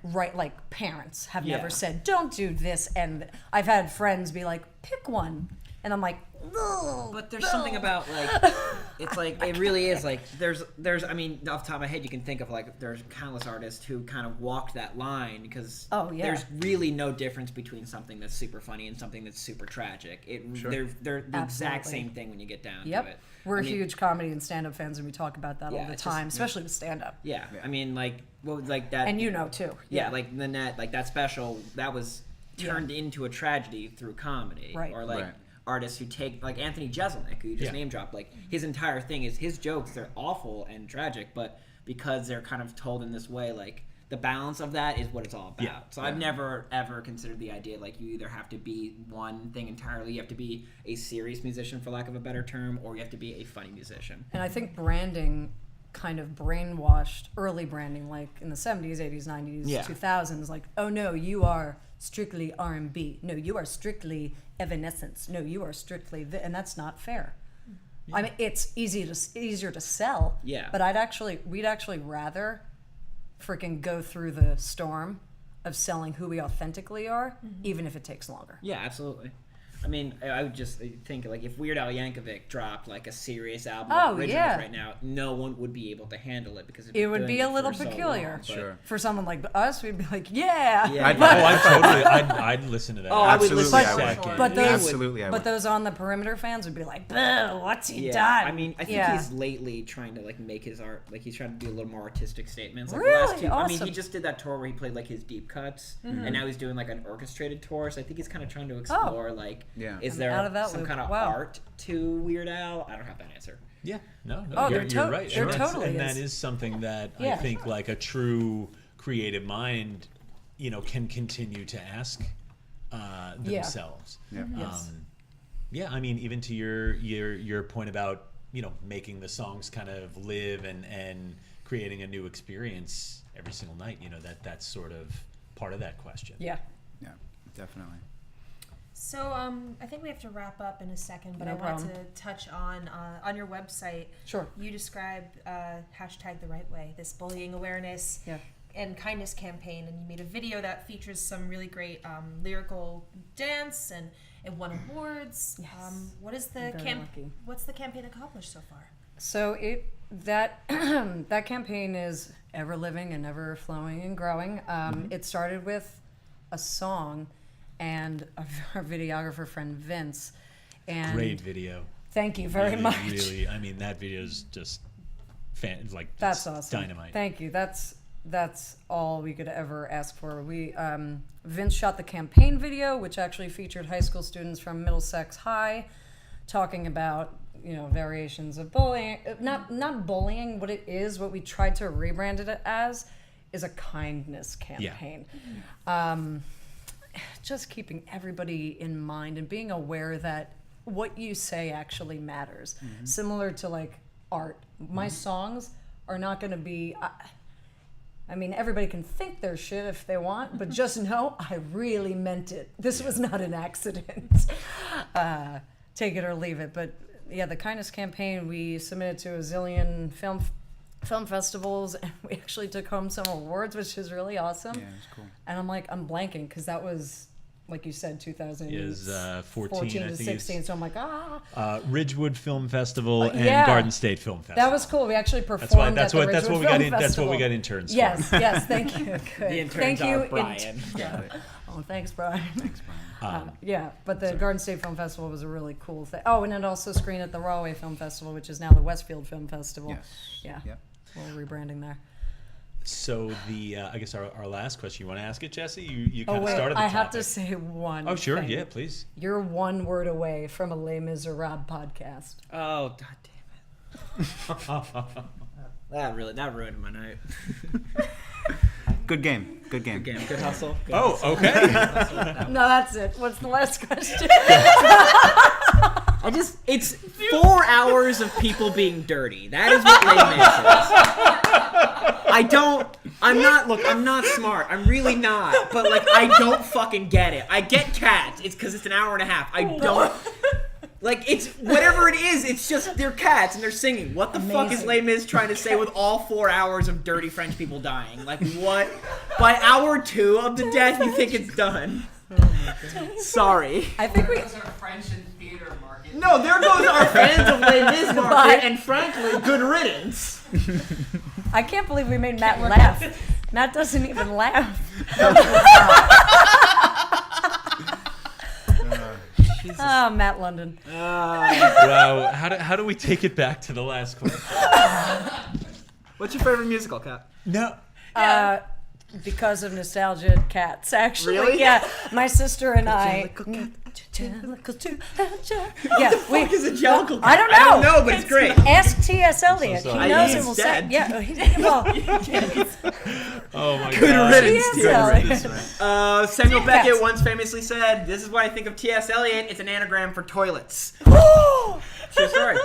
parents have never said, don't do this. And I've had friends be like, pick one. And I'm like, no. But there's something about like, it's like, it really is like, there's, I mean, off the top of my head, you can think of like, there's countless artists who kind of walked that line because there's really no difference between something that's super funny and something that's super tragic. They're the exact same thing when you get down to it. We're huge comedy and stand-up fans, and we talk about that all the time, especially with stand-up. Yeah. I mean, like, like that. And too. Yeah, like the net, like that special, that was turned into a tragedy through comedy. Right. Or like artists who take, like Anthony Jeselnik, who you just name dropped, like his entire thing is his jokes, they're awful and tragic, but because they're kind of told in this way, like the balance of that is what it's all about. Yeah. So I've never ever considered the idea like you either have to be one thing entirely, you have to be a serious musician for lack of a better term, or you have to be a funny musician. And I think branding kind of brainwashed, early branding, like in the 70s, 80s, 90s, 2000s, like, oh no, you are strictly R&B. No, you are strictly Evanescence. No, you are strictly and that's not fair. I mean, it's easier to sell. Yeah. But we'd actually rather freaking go through the storm of selling who we authentically are, even if it takes longer. Yeah, absolutely. I mean, I would just think, like, if Weird Al Yankovic dropped, like, a serious album of originals right now, no one would be able to handle it because it would be a little peculiar. For someone like us, we'd be like, I'd listen to that. Oh, I would listen to that. But those on the perimeter fans would be like, boo, what's he done? I mean, I think he's lately trying to, like, make his art, like, he's trying to do a little more artistic statements. Like, really? I mean, he just did that tour where he played, like, his deep cuts, and now he's doing, like, an orchestrated tour, so I think he's kind of trying to explore, like, is there some kind of art to Weird Al? I don't have that answer. Yeah, no, you're right. There totally and is. that is something that I think, like, a true creative mind, can continue to ask themselves. I mean, even to your point about making the songs kind of live and creating a new experience every single night. That's sort of part of that question. Yeah, definitely. So I think we have to wrap up in a second, but I want to touch on your website. Sure. You describe hashtag the right way, this bullying awareness. Yeah. and kindness campaign, and you made a video that features some really great lyrical dance, and it won awards. Yes. What is the Very lucky. What's the campaign accomplished so far? So that campaign is ever living and ever flowing and growing. It started with a song and our videographer friend Vince. And Great video. Thank you very much. Really, I mean, that video is just That's it's awesome. dynamite. Thank you. That's all we could ever ask for. We Vince shot the campaign video, which actually featured high school students from Middlesex High talking about variations of bullying. Not bullying. What it is, what we tried to rebrand it as, is a kindness campaign. Yeah. Just keeping everybody in mind and being aware that what you say actually matters. Mm-hmm. Similar to like art. My songs are not going to be. I mean, everybody can think their shit if they want, but just know I really meant it. This was not an accident. Take it or leave it. But yeah, the kindness campaign, we submitted to a zillion film festivals, and we actually took home some awards, which is really awesome. Yeah, it's cool. And I'm blanking because that was, like you said, 2014 Is 14 to I think 16. So I'm like, Ridgewood Film Festival and yeah. Garden State Film Festival. That was cool. We actually performed That's at what the Ridgewood we got Film in. That's what we Festival. got interns Yes, for. yes, thank you. Good. The interns thank are you, Brian. Oh, thanks, Brian. Thanks, Brian. Yeah, but the Garden State Film Festival was a really cool thing. Oh, and it also screened at the Rahway Film Festival, which is now the Westfield Film Festival. Yes. Yeah. Yep. We're rebranding there. So I guess our last question. You want to ask it, Jesse? You kind Oh of wait, started the I topic. have to say one. Oh sure, thing. yeah, please. You're one word away from a Les Miserables podcast. Oh, god damn it. That ruined my night. Good game. Good game. Good game. Good hustle. Good Oh, hustle. No, that's it. What's the last question? It's 4 hours of people being dirty. That is what Les Mis is. I'm not smart. I'm really not. But, I don't fucking get it. I get cats. It's because it's an hour and a half. I don't. It's whatever it is, it's just they're cats and they're singing. What the fuck is Les Mis trying to say with all 4 hours of dirty French people dying? What? By hour 2 of the death, you think it's done? Sorry. I think we. French and theater market. No, there goes our fans of Les Mis market, and frankly, good riddance. I can't believe we made Matt laugh. Matt doesn't even laugh. Oh, Matt London. Wow. How do we take it back to the last question? What's your favorite musical, Kat? No. Because of nostalgia, Cats. Actually, Really? yeah. My sister and I. Yeah, we. Is it Jellicle Cat? I don't know. I don't know, but it's great. Ask T.S. Eliot. So He sorry. knows He's and will dead. say. Yeah, well, Oh my Good god. riddance. T.S. Good Eliot. Samuel Cats. Beckett once famously said, "This is what I think of T.S. Eliot. It's an anagram for toilets." True story.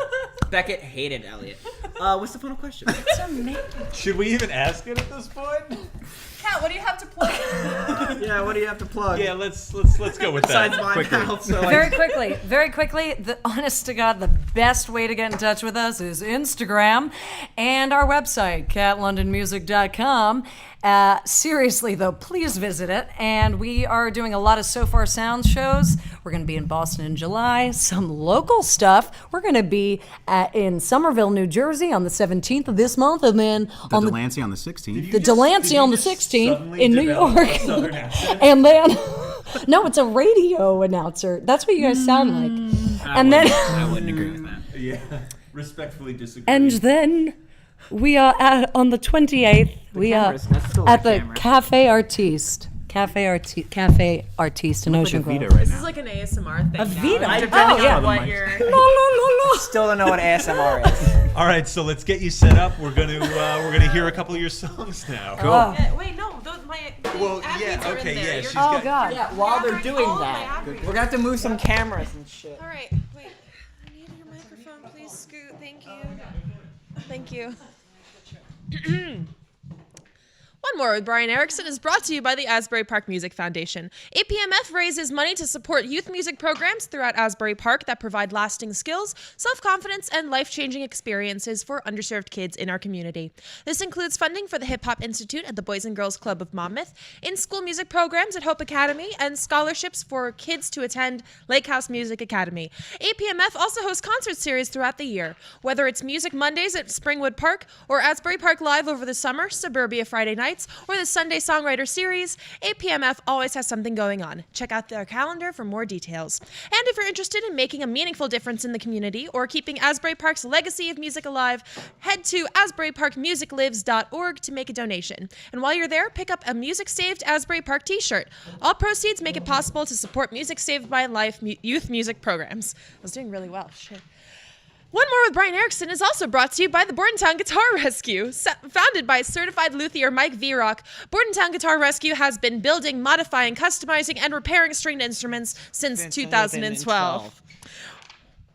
Beckett hated Eliot. What's the final question? It's amazing. Should we even ask it at this point? Kat, what do you have to plug? Yeah, what do you have to plug? Yeah, let's go with Besides that. my mouth, so Very quickly, the honest to God, the best way to get in touch with us is Instagram and our website, catlondonmusic.com. Seriously, though, please visit it. And we are doing a lot of So Far Sound shows. We're going to be in Boston in July. Some local stuff. We're going to be in Somerville, New Jersey on the 17th of this month. And then The on Delancey on the 16th. the Delancey on the 16th in New York. Southern accent? And then, no, it's a radio announcer. That's what you guys sound like. And then, I wouldn't agree with that. Yeah. Respectfully disagree. and then we are on the 28th. We are cameras, that's still at the the camera. Cafe Artiste. Cafe Artiste in Ocean Grove. Vita right This now. is like an ASMR thing. A now, Vita? like, Oh, depending yeah. on what you're. La, la, la, la. Still don't know what ASMR is. All right, so let's get you set up. We're gonna hear a couple of your songs now. Oh. Wait, no, those, my Well, ad yeah, reads are okay, in there. yeah, You're- she's Oh, got- God. Yeah, while they're doing all of my that, ad reads. we're gonna have to move some cameras and shit. All right, wait. I need your microphone. Please scoot. Thank you. Thank you. One More with Brian Erickson is brought to you by the Asbury Park Music Foundation. APMF raises money to support youth music programs throughout Asbury Park that provide lasting skills, self-confidence, and life-changing experiences for underserved kids in our community. This includes funding for the Hip Hop Institute at the Boys and Girls Club of Monmouth, in-school music programs at Hope Academy, and scholarships for kids to attend Lake House Music Academy. APMF also hosts concert series throughout the year. Whether it's Music Mondays at Springwood Park, or Asbury Park Live over the summer, Suburbia Friday nights, or the Sunday Songwriter Series, APMF always has something going on. Check out their calendar for more details. And if you're interested in making a meaningful difference in the community or keeping Asbury Park's legacy of music alive, head to asburyparkmusiclives.org to make a donation. And while you're there, pick up a Music Saved Asbury Park t-shirt. All proceeds make it possible to support Music Saved by Life youth music programs. I was doing really well. Shit. One More with Brian Erickson is also brought to you by the Bordentown Guitar Rescue. Founded by certified luthier Mike Vrock, Bordentown Guitar Rescue has been building, modifying, customizing, and repairing stringed instruments since 2012.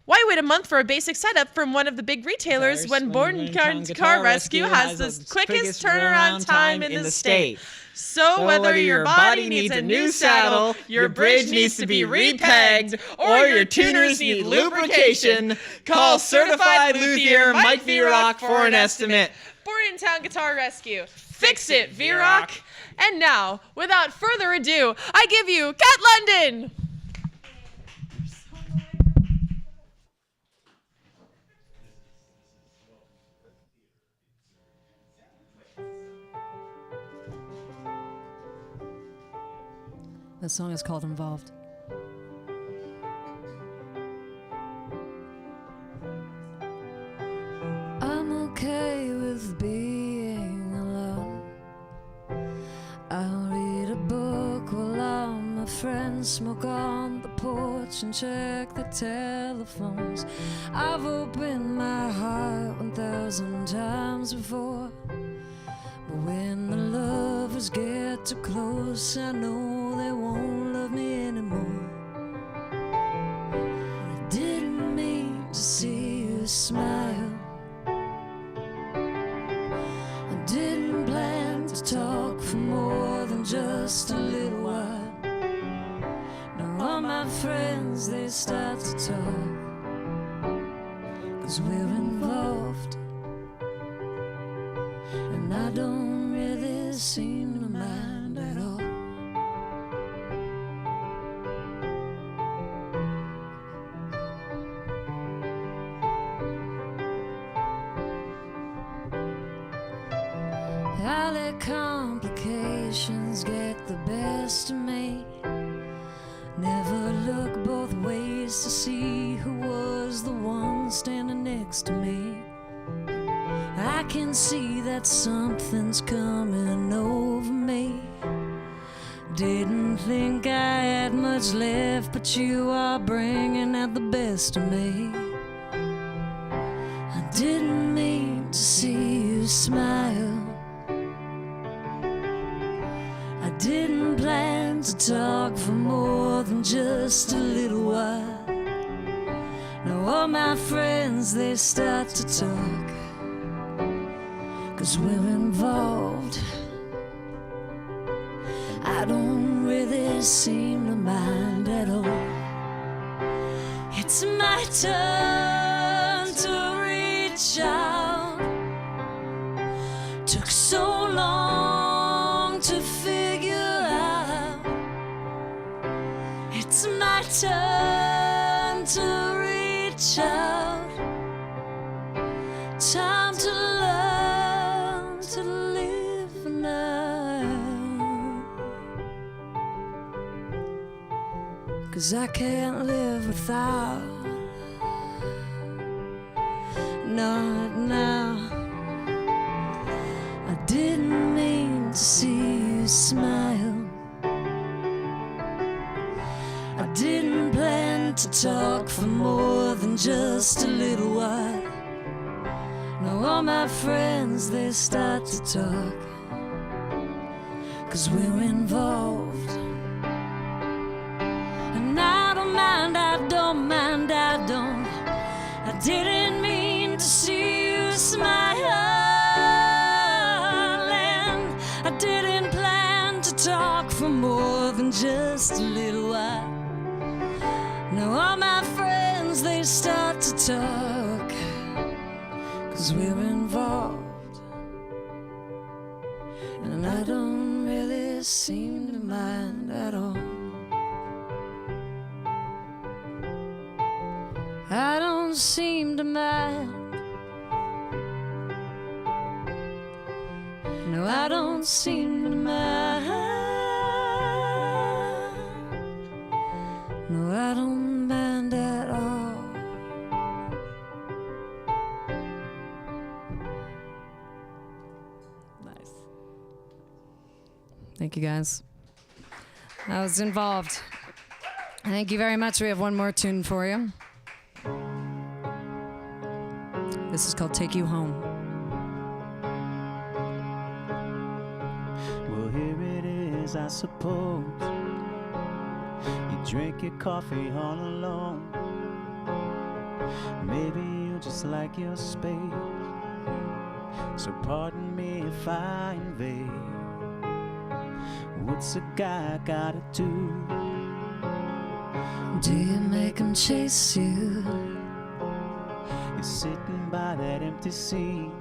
Why wait a month for a basic setup from one of the big retailers when Bordentown Guitar Rescue has the quickest turnaround time in the state? So whether your body needs a new saddle, your bridge needs to be repegged, or your tuners need lubrication, call certified luthier Mike Vrock for an estimate. Bordentown Guitar Rescue. Fix it, Vrock. And now, without further ado, I give you Kat London. This song is called Involved. I'm okay with being alone. I'll read a book while all my friends smoke on the porch and check the telephones. I've opened my heart 1,000 times before, but when the lovers get too close, I know they won't love me anymore. I didn't mean to see you smile. I didn't plan to talk for more than just a little while. Now all my friends, they start to talk, 'cause we're involved. And I don't really seem to mind at all. How the complications get the best of me. Never look both ways to see who was the one standing next to me. I can see that something's coming over me. Didn't think I had much left, but you are bringing out the best of me. I didn't mean to see you smile. I didn't plan to talk for more than just a little while. Now all my friends, they start to talk, 'cause we're involved. I don't really seem to mind at all. It's my turn to reach out. Took so long to figure out. It's my turn to reach out. Time to learn to live now. 'Cause I can't live without. Not now. I didn't mean to see you smile. I didn't plan to talk for more than just a little while. Now all my friends, they start to talk, 'cause we're involved. And I don't mind, I don't mind, I don't. I didn't mean to see you smile. And I just a little while. Now all my friends, they start to talk, 'cause we're involved, and I don't really seem to mind at all. I don't seem to mind. No, I don't seem to mind. No, I don't mind at all. Nice. Thank you, guys. I was involved. Thank you very much. We have one more tune for you. This is called Take You Home. Well, here it is, I suppose. You drink your coffee all alone. Maybe you just like your space. So pardon me if I invade. What's a guy gotta do? Do you make him chase you? You're sitting by that empty seat,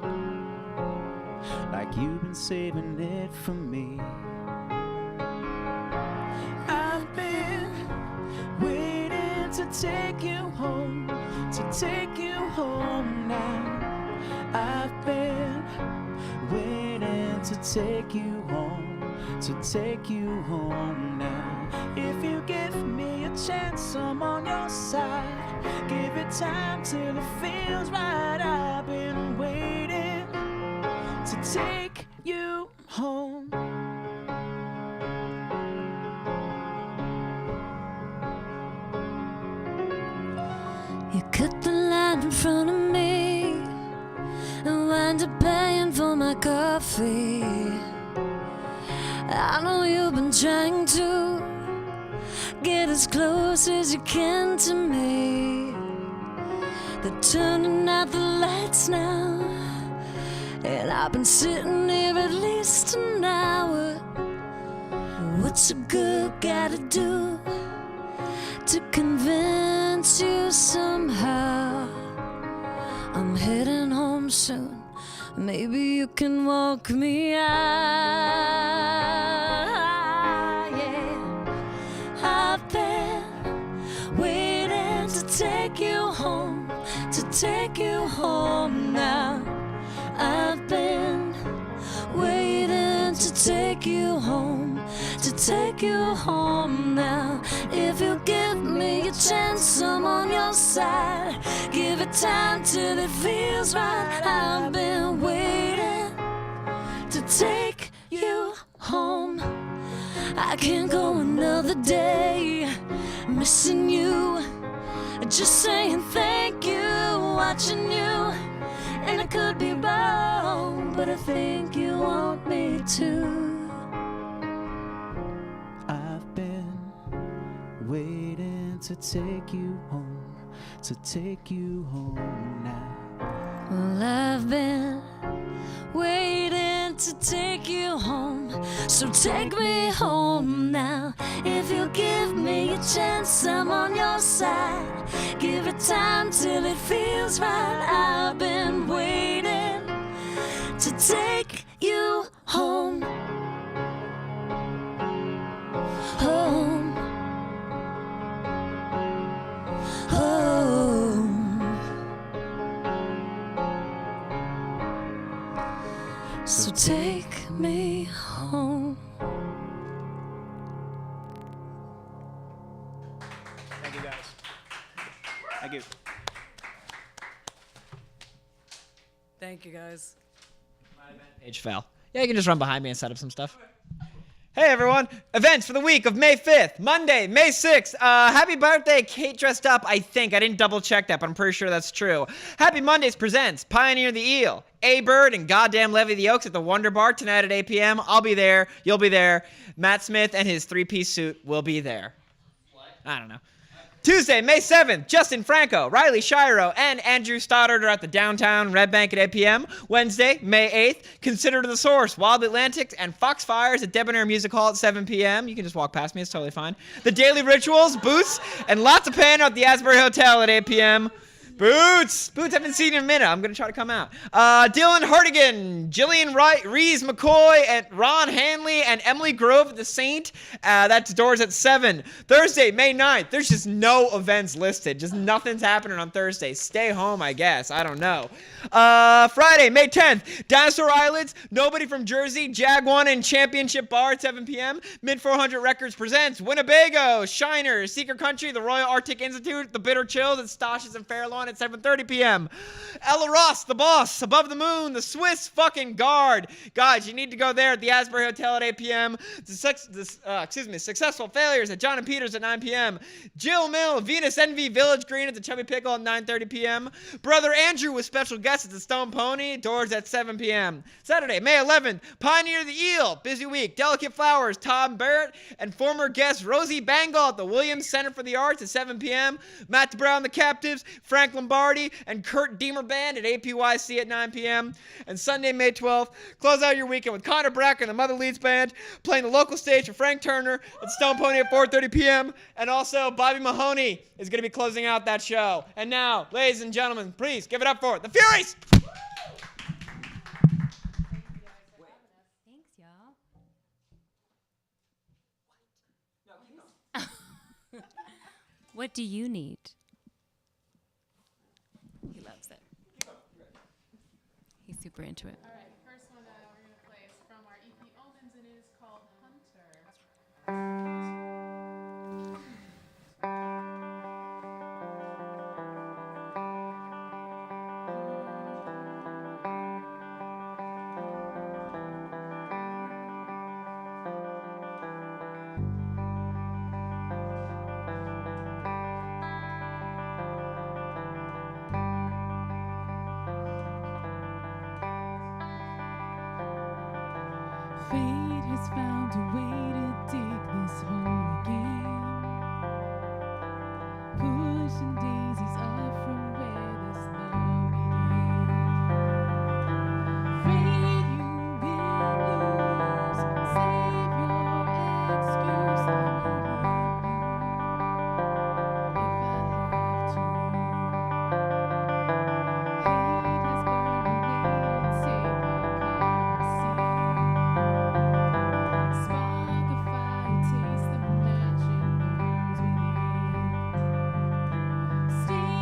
like you've been saving it for me. I've been waiting to take you home, to take you home now. I've been waiting to take you home, to take you home now. If you give me a chance, I'm on your side. Give it time till it feels right. I've been waiting to take you home. You cut the line in front of me and wind up paying for my coffee. I know you've been trying to get as close as you can to me. They're turning out the lights now, and I've been sitting here at least an hour. What's a good guy to do to convince you somehow? I'm heading home soon. Maybe you can walk me out. Yeah, I've been waiting to take you home, to take you home now. I've been waiting to take you home, to take you home now. If you give me a chance, I'm on your side. Give it time till it feels right. I've been waiting to take you home. I can't go another day missing you, just saying thank you, watching you. And I could be wrong, but I think you want me to. I've been waiting to take you home, to take you home now. Well, I've been waiting to take you home, so take me home now. If you give me a chance, I'm on your side. Give it time till it feels right. I've been waiting to take you home. Home. Home. So take me home. Thank you, guys. Thank you. Thank you, guys. Page fell. Yeah, you can just run behind me and set up some stuff. Hey everyone! Events for the week of May 5th, Monday, May 6th. Happy birthday, Kate dressed up, I think. I didn't double check that, but I'm pretty sure that's true. Happy Mondays presents Pioneer the Eel, A-Bird, and Goddamn Levy the Oaks at the Wonder Bar tonight at 8 p.m. I'll be there. You'll be there. Matt Smith and his three-piece suit will be there. What? I don't know. Tuesday, May 7th, Justin Franco, Riley Shiro, and Andrew Stoddard are at the downtown Red Bank at 8 p.m. Wednesday, May 8th, Consider the Source, Wild Atlantic, and Foxfires at Debonair Music Hall at 7 p.m. You can just walk past me, it's totally fine. The Daily Rituals, Boots, and lots of pan at the Asbury Hotel at 8 p.m. Boots, haven't seen you in a minute. I'm going to try to come out. Dylan Hardigan, Jillian Rees McCoy, and Ron Hanley, and Emily Grove at the Saint. That's doors at 7. Thursday, May 9th. There's just no events listed. Just nothing's happening on Thursday. Stay home, I guess. I don't know. Friday, May 10th. Dinosaur Islands, Nobody from Jersey, Jag 1 and Championship Bar at 7 p.m. Mid 400 Records presents Winnebago, Shiners, Secret Country, the Royal Arctic Institute, the Bitter Chills at Stosh's and Fairlawn at 7:30 p.m. Ella Ross, The Boss, Above the Moon, The Swiss fucking Guard. Guys, you need to go there at the Asbury Hotel at 8 p.m. Successful Failures at John and Peters at 9 p.m. Jill Mill, Venus Envy, Village Green at the Chubby Pickle at 9:30 p.m. Brother Andrew with special guests at the Stone Pony, doors at 7 p.m. Saturday, May 11th, Pioneer the Eel, busy week. Delicate Flowers, Tom Barrett, and former guest Rosie Bangle at the Williams Center for the Arts at 7 p.m. Matt Brown, The Captives, Frank Lombardi, and Kurt Deemer Band at APYC at 9 p.m. And Sunday, May 12th, close out your weekend with Connor Brack and the Mother Leeds Band playing the local stage for Frank Turner at Stone Pony at 4:30 p.m. And also, Bobby Mahoney is going to be closing out that show. And now, ladies and gentlemen, please give it up for the Furies! Thanks, y'all. What do you need? He loves it. He's super into it. All right, first one we're going to play is from our EP Omens, and it is called Hunter. Fate has found a way to dig this hole again, pushing daisies up from where this love began. Fate, you will lose. Save your excuse. I will help you if I have to. Hate has burned a way to take our privacy. Spark a fire, taste the magic burns within. Stay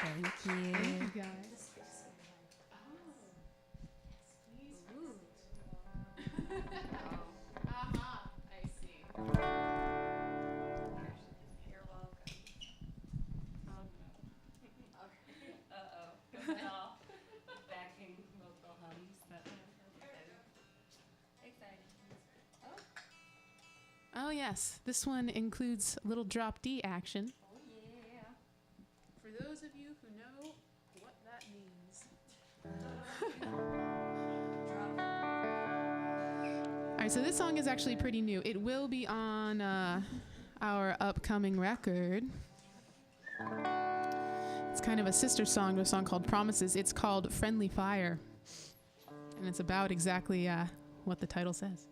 Thank you. Thank you, guys. I see. You're welcome. Uh-oh. Backing vocal hums. Exciting. Oh yes, this one includes a little drop D action. Oh yeah. For those of you who know what that means. All right, so this song is actually pretty new. It will be on our upcoming record. It's kind of a sister song to a song called Promises. It's called Friendly Fire. And it's about exactly what the title says.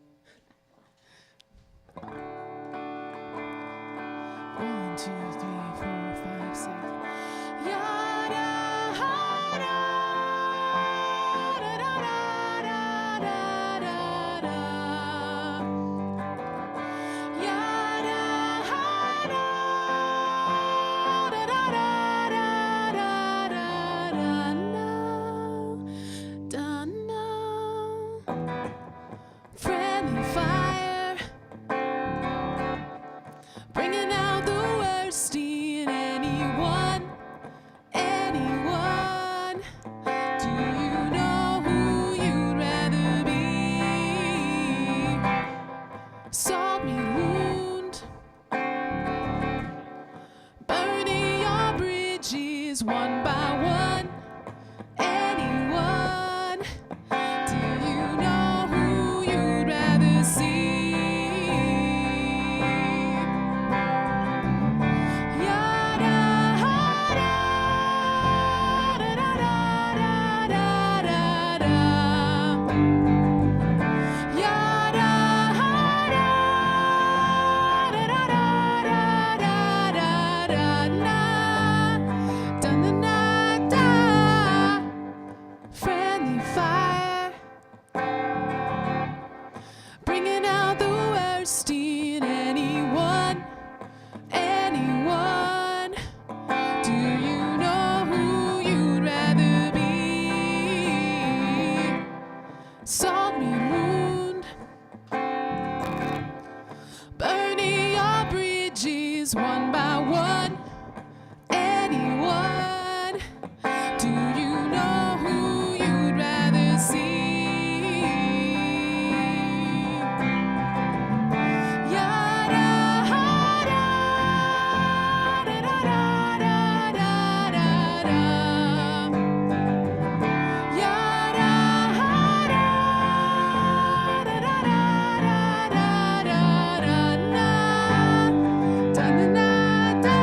1, 2, 3, 4, 5, 6. Yada, hada, da, da, da, da, da, da. Yada, hada, da, da, da, da, da, da, da, da. Friendly fire, bringing out the worst in anyone, anyone. Do you know who you'd rather be? Salt me wound, burning your bridges one by one. Anyone, do you know who you'd rather see? Yada, hada, da, da, da, da, da, da. Yada, hada, da, da, da, da, da, da, da, da, da. Friendly fire, bringing out the worst in anyone, anyone. Do you know who you'd rather be? Salt me wound, burning your bridges one by one. Anyone, do you know who you'd rather see? Yada, hada, da, da, da, da, da, da. Yada, hada, da, da, da, da, da, da, da, da, da.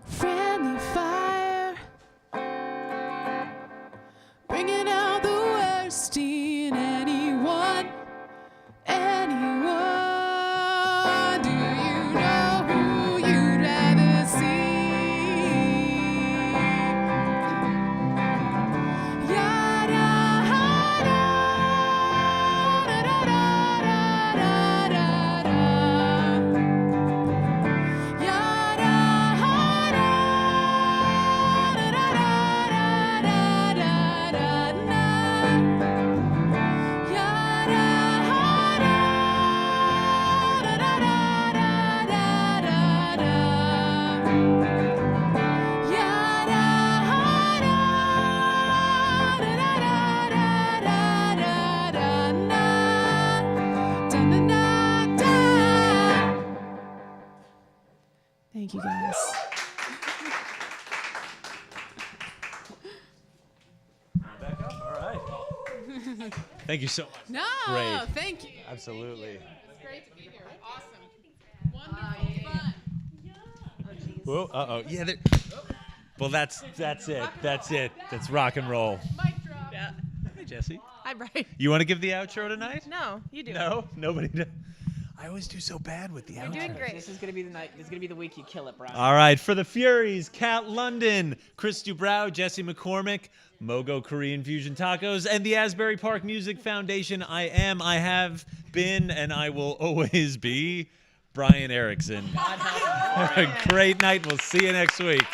Friendly fire, bringing out the worst in anyone, anyone. Do you know who you'd rather see? Yada, hada, da, da, da, da, da, da. Yada, hada, da, da, da, da, da, da, da. Yada, hada, da, da, da, da, da, da, da. Yada, hada, da, da, da, da, da, da, da, da, da, da. Thank you, guys. Back up. All right. Thank you so much. No, Great. thank you. Absolutely. Thank you. It's great to be here. Awesome. Whoa, uh-oh. Yeah, well, that's it. That's it. That's rock and roll. Mic drop. Yeah. Hey, Jesse. Hi, Brian. You want to give the outro tonight? No, you do. No? Nobody does? I always do so bad with the outro. You're doing great. This is gonna be the night. This is gonna be the week you kill it, Brian. All right, for the Furies, Kat London, Chris Dubrow, Jesse McCormick, Mogo Korean Fusion Tacos, and the Asbury Park Music Foundation, I have been, and I will always be Brian Erickson. God help him. Great night. We'll see you next week.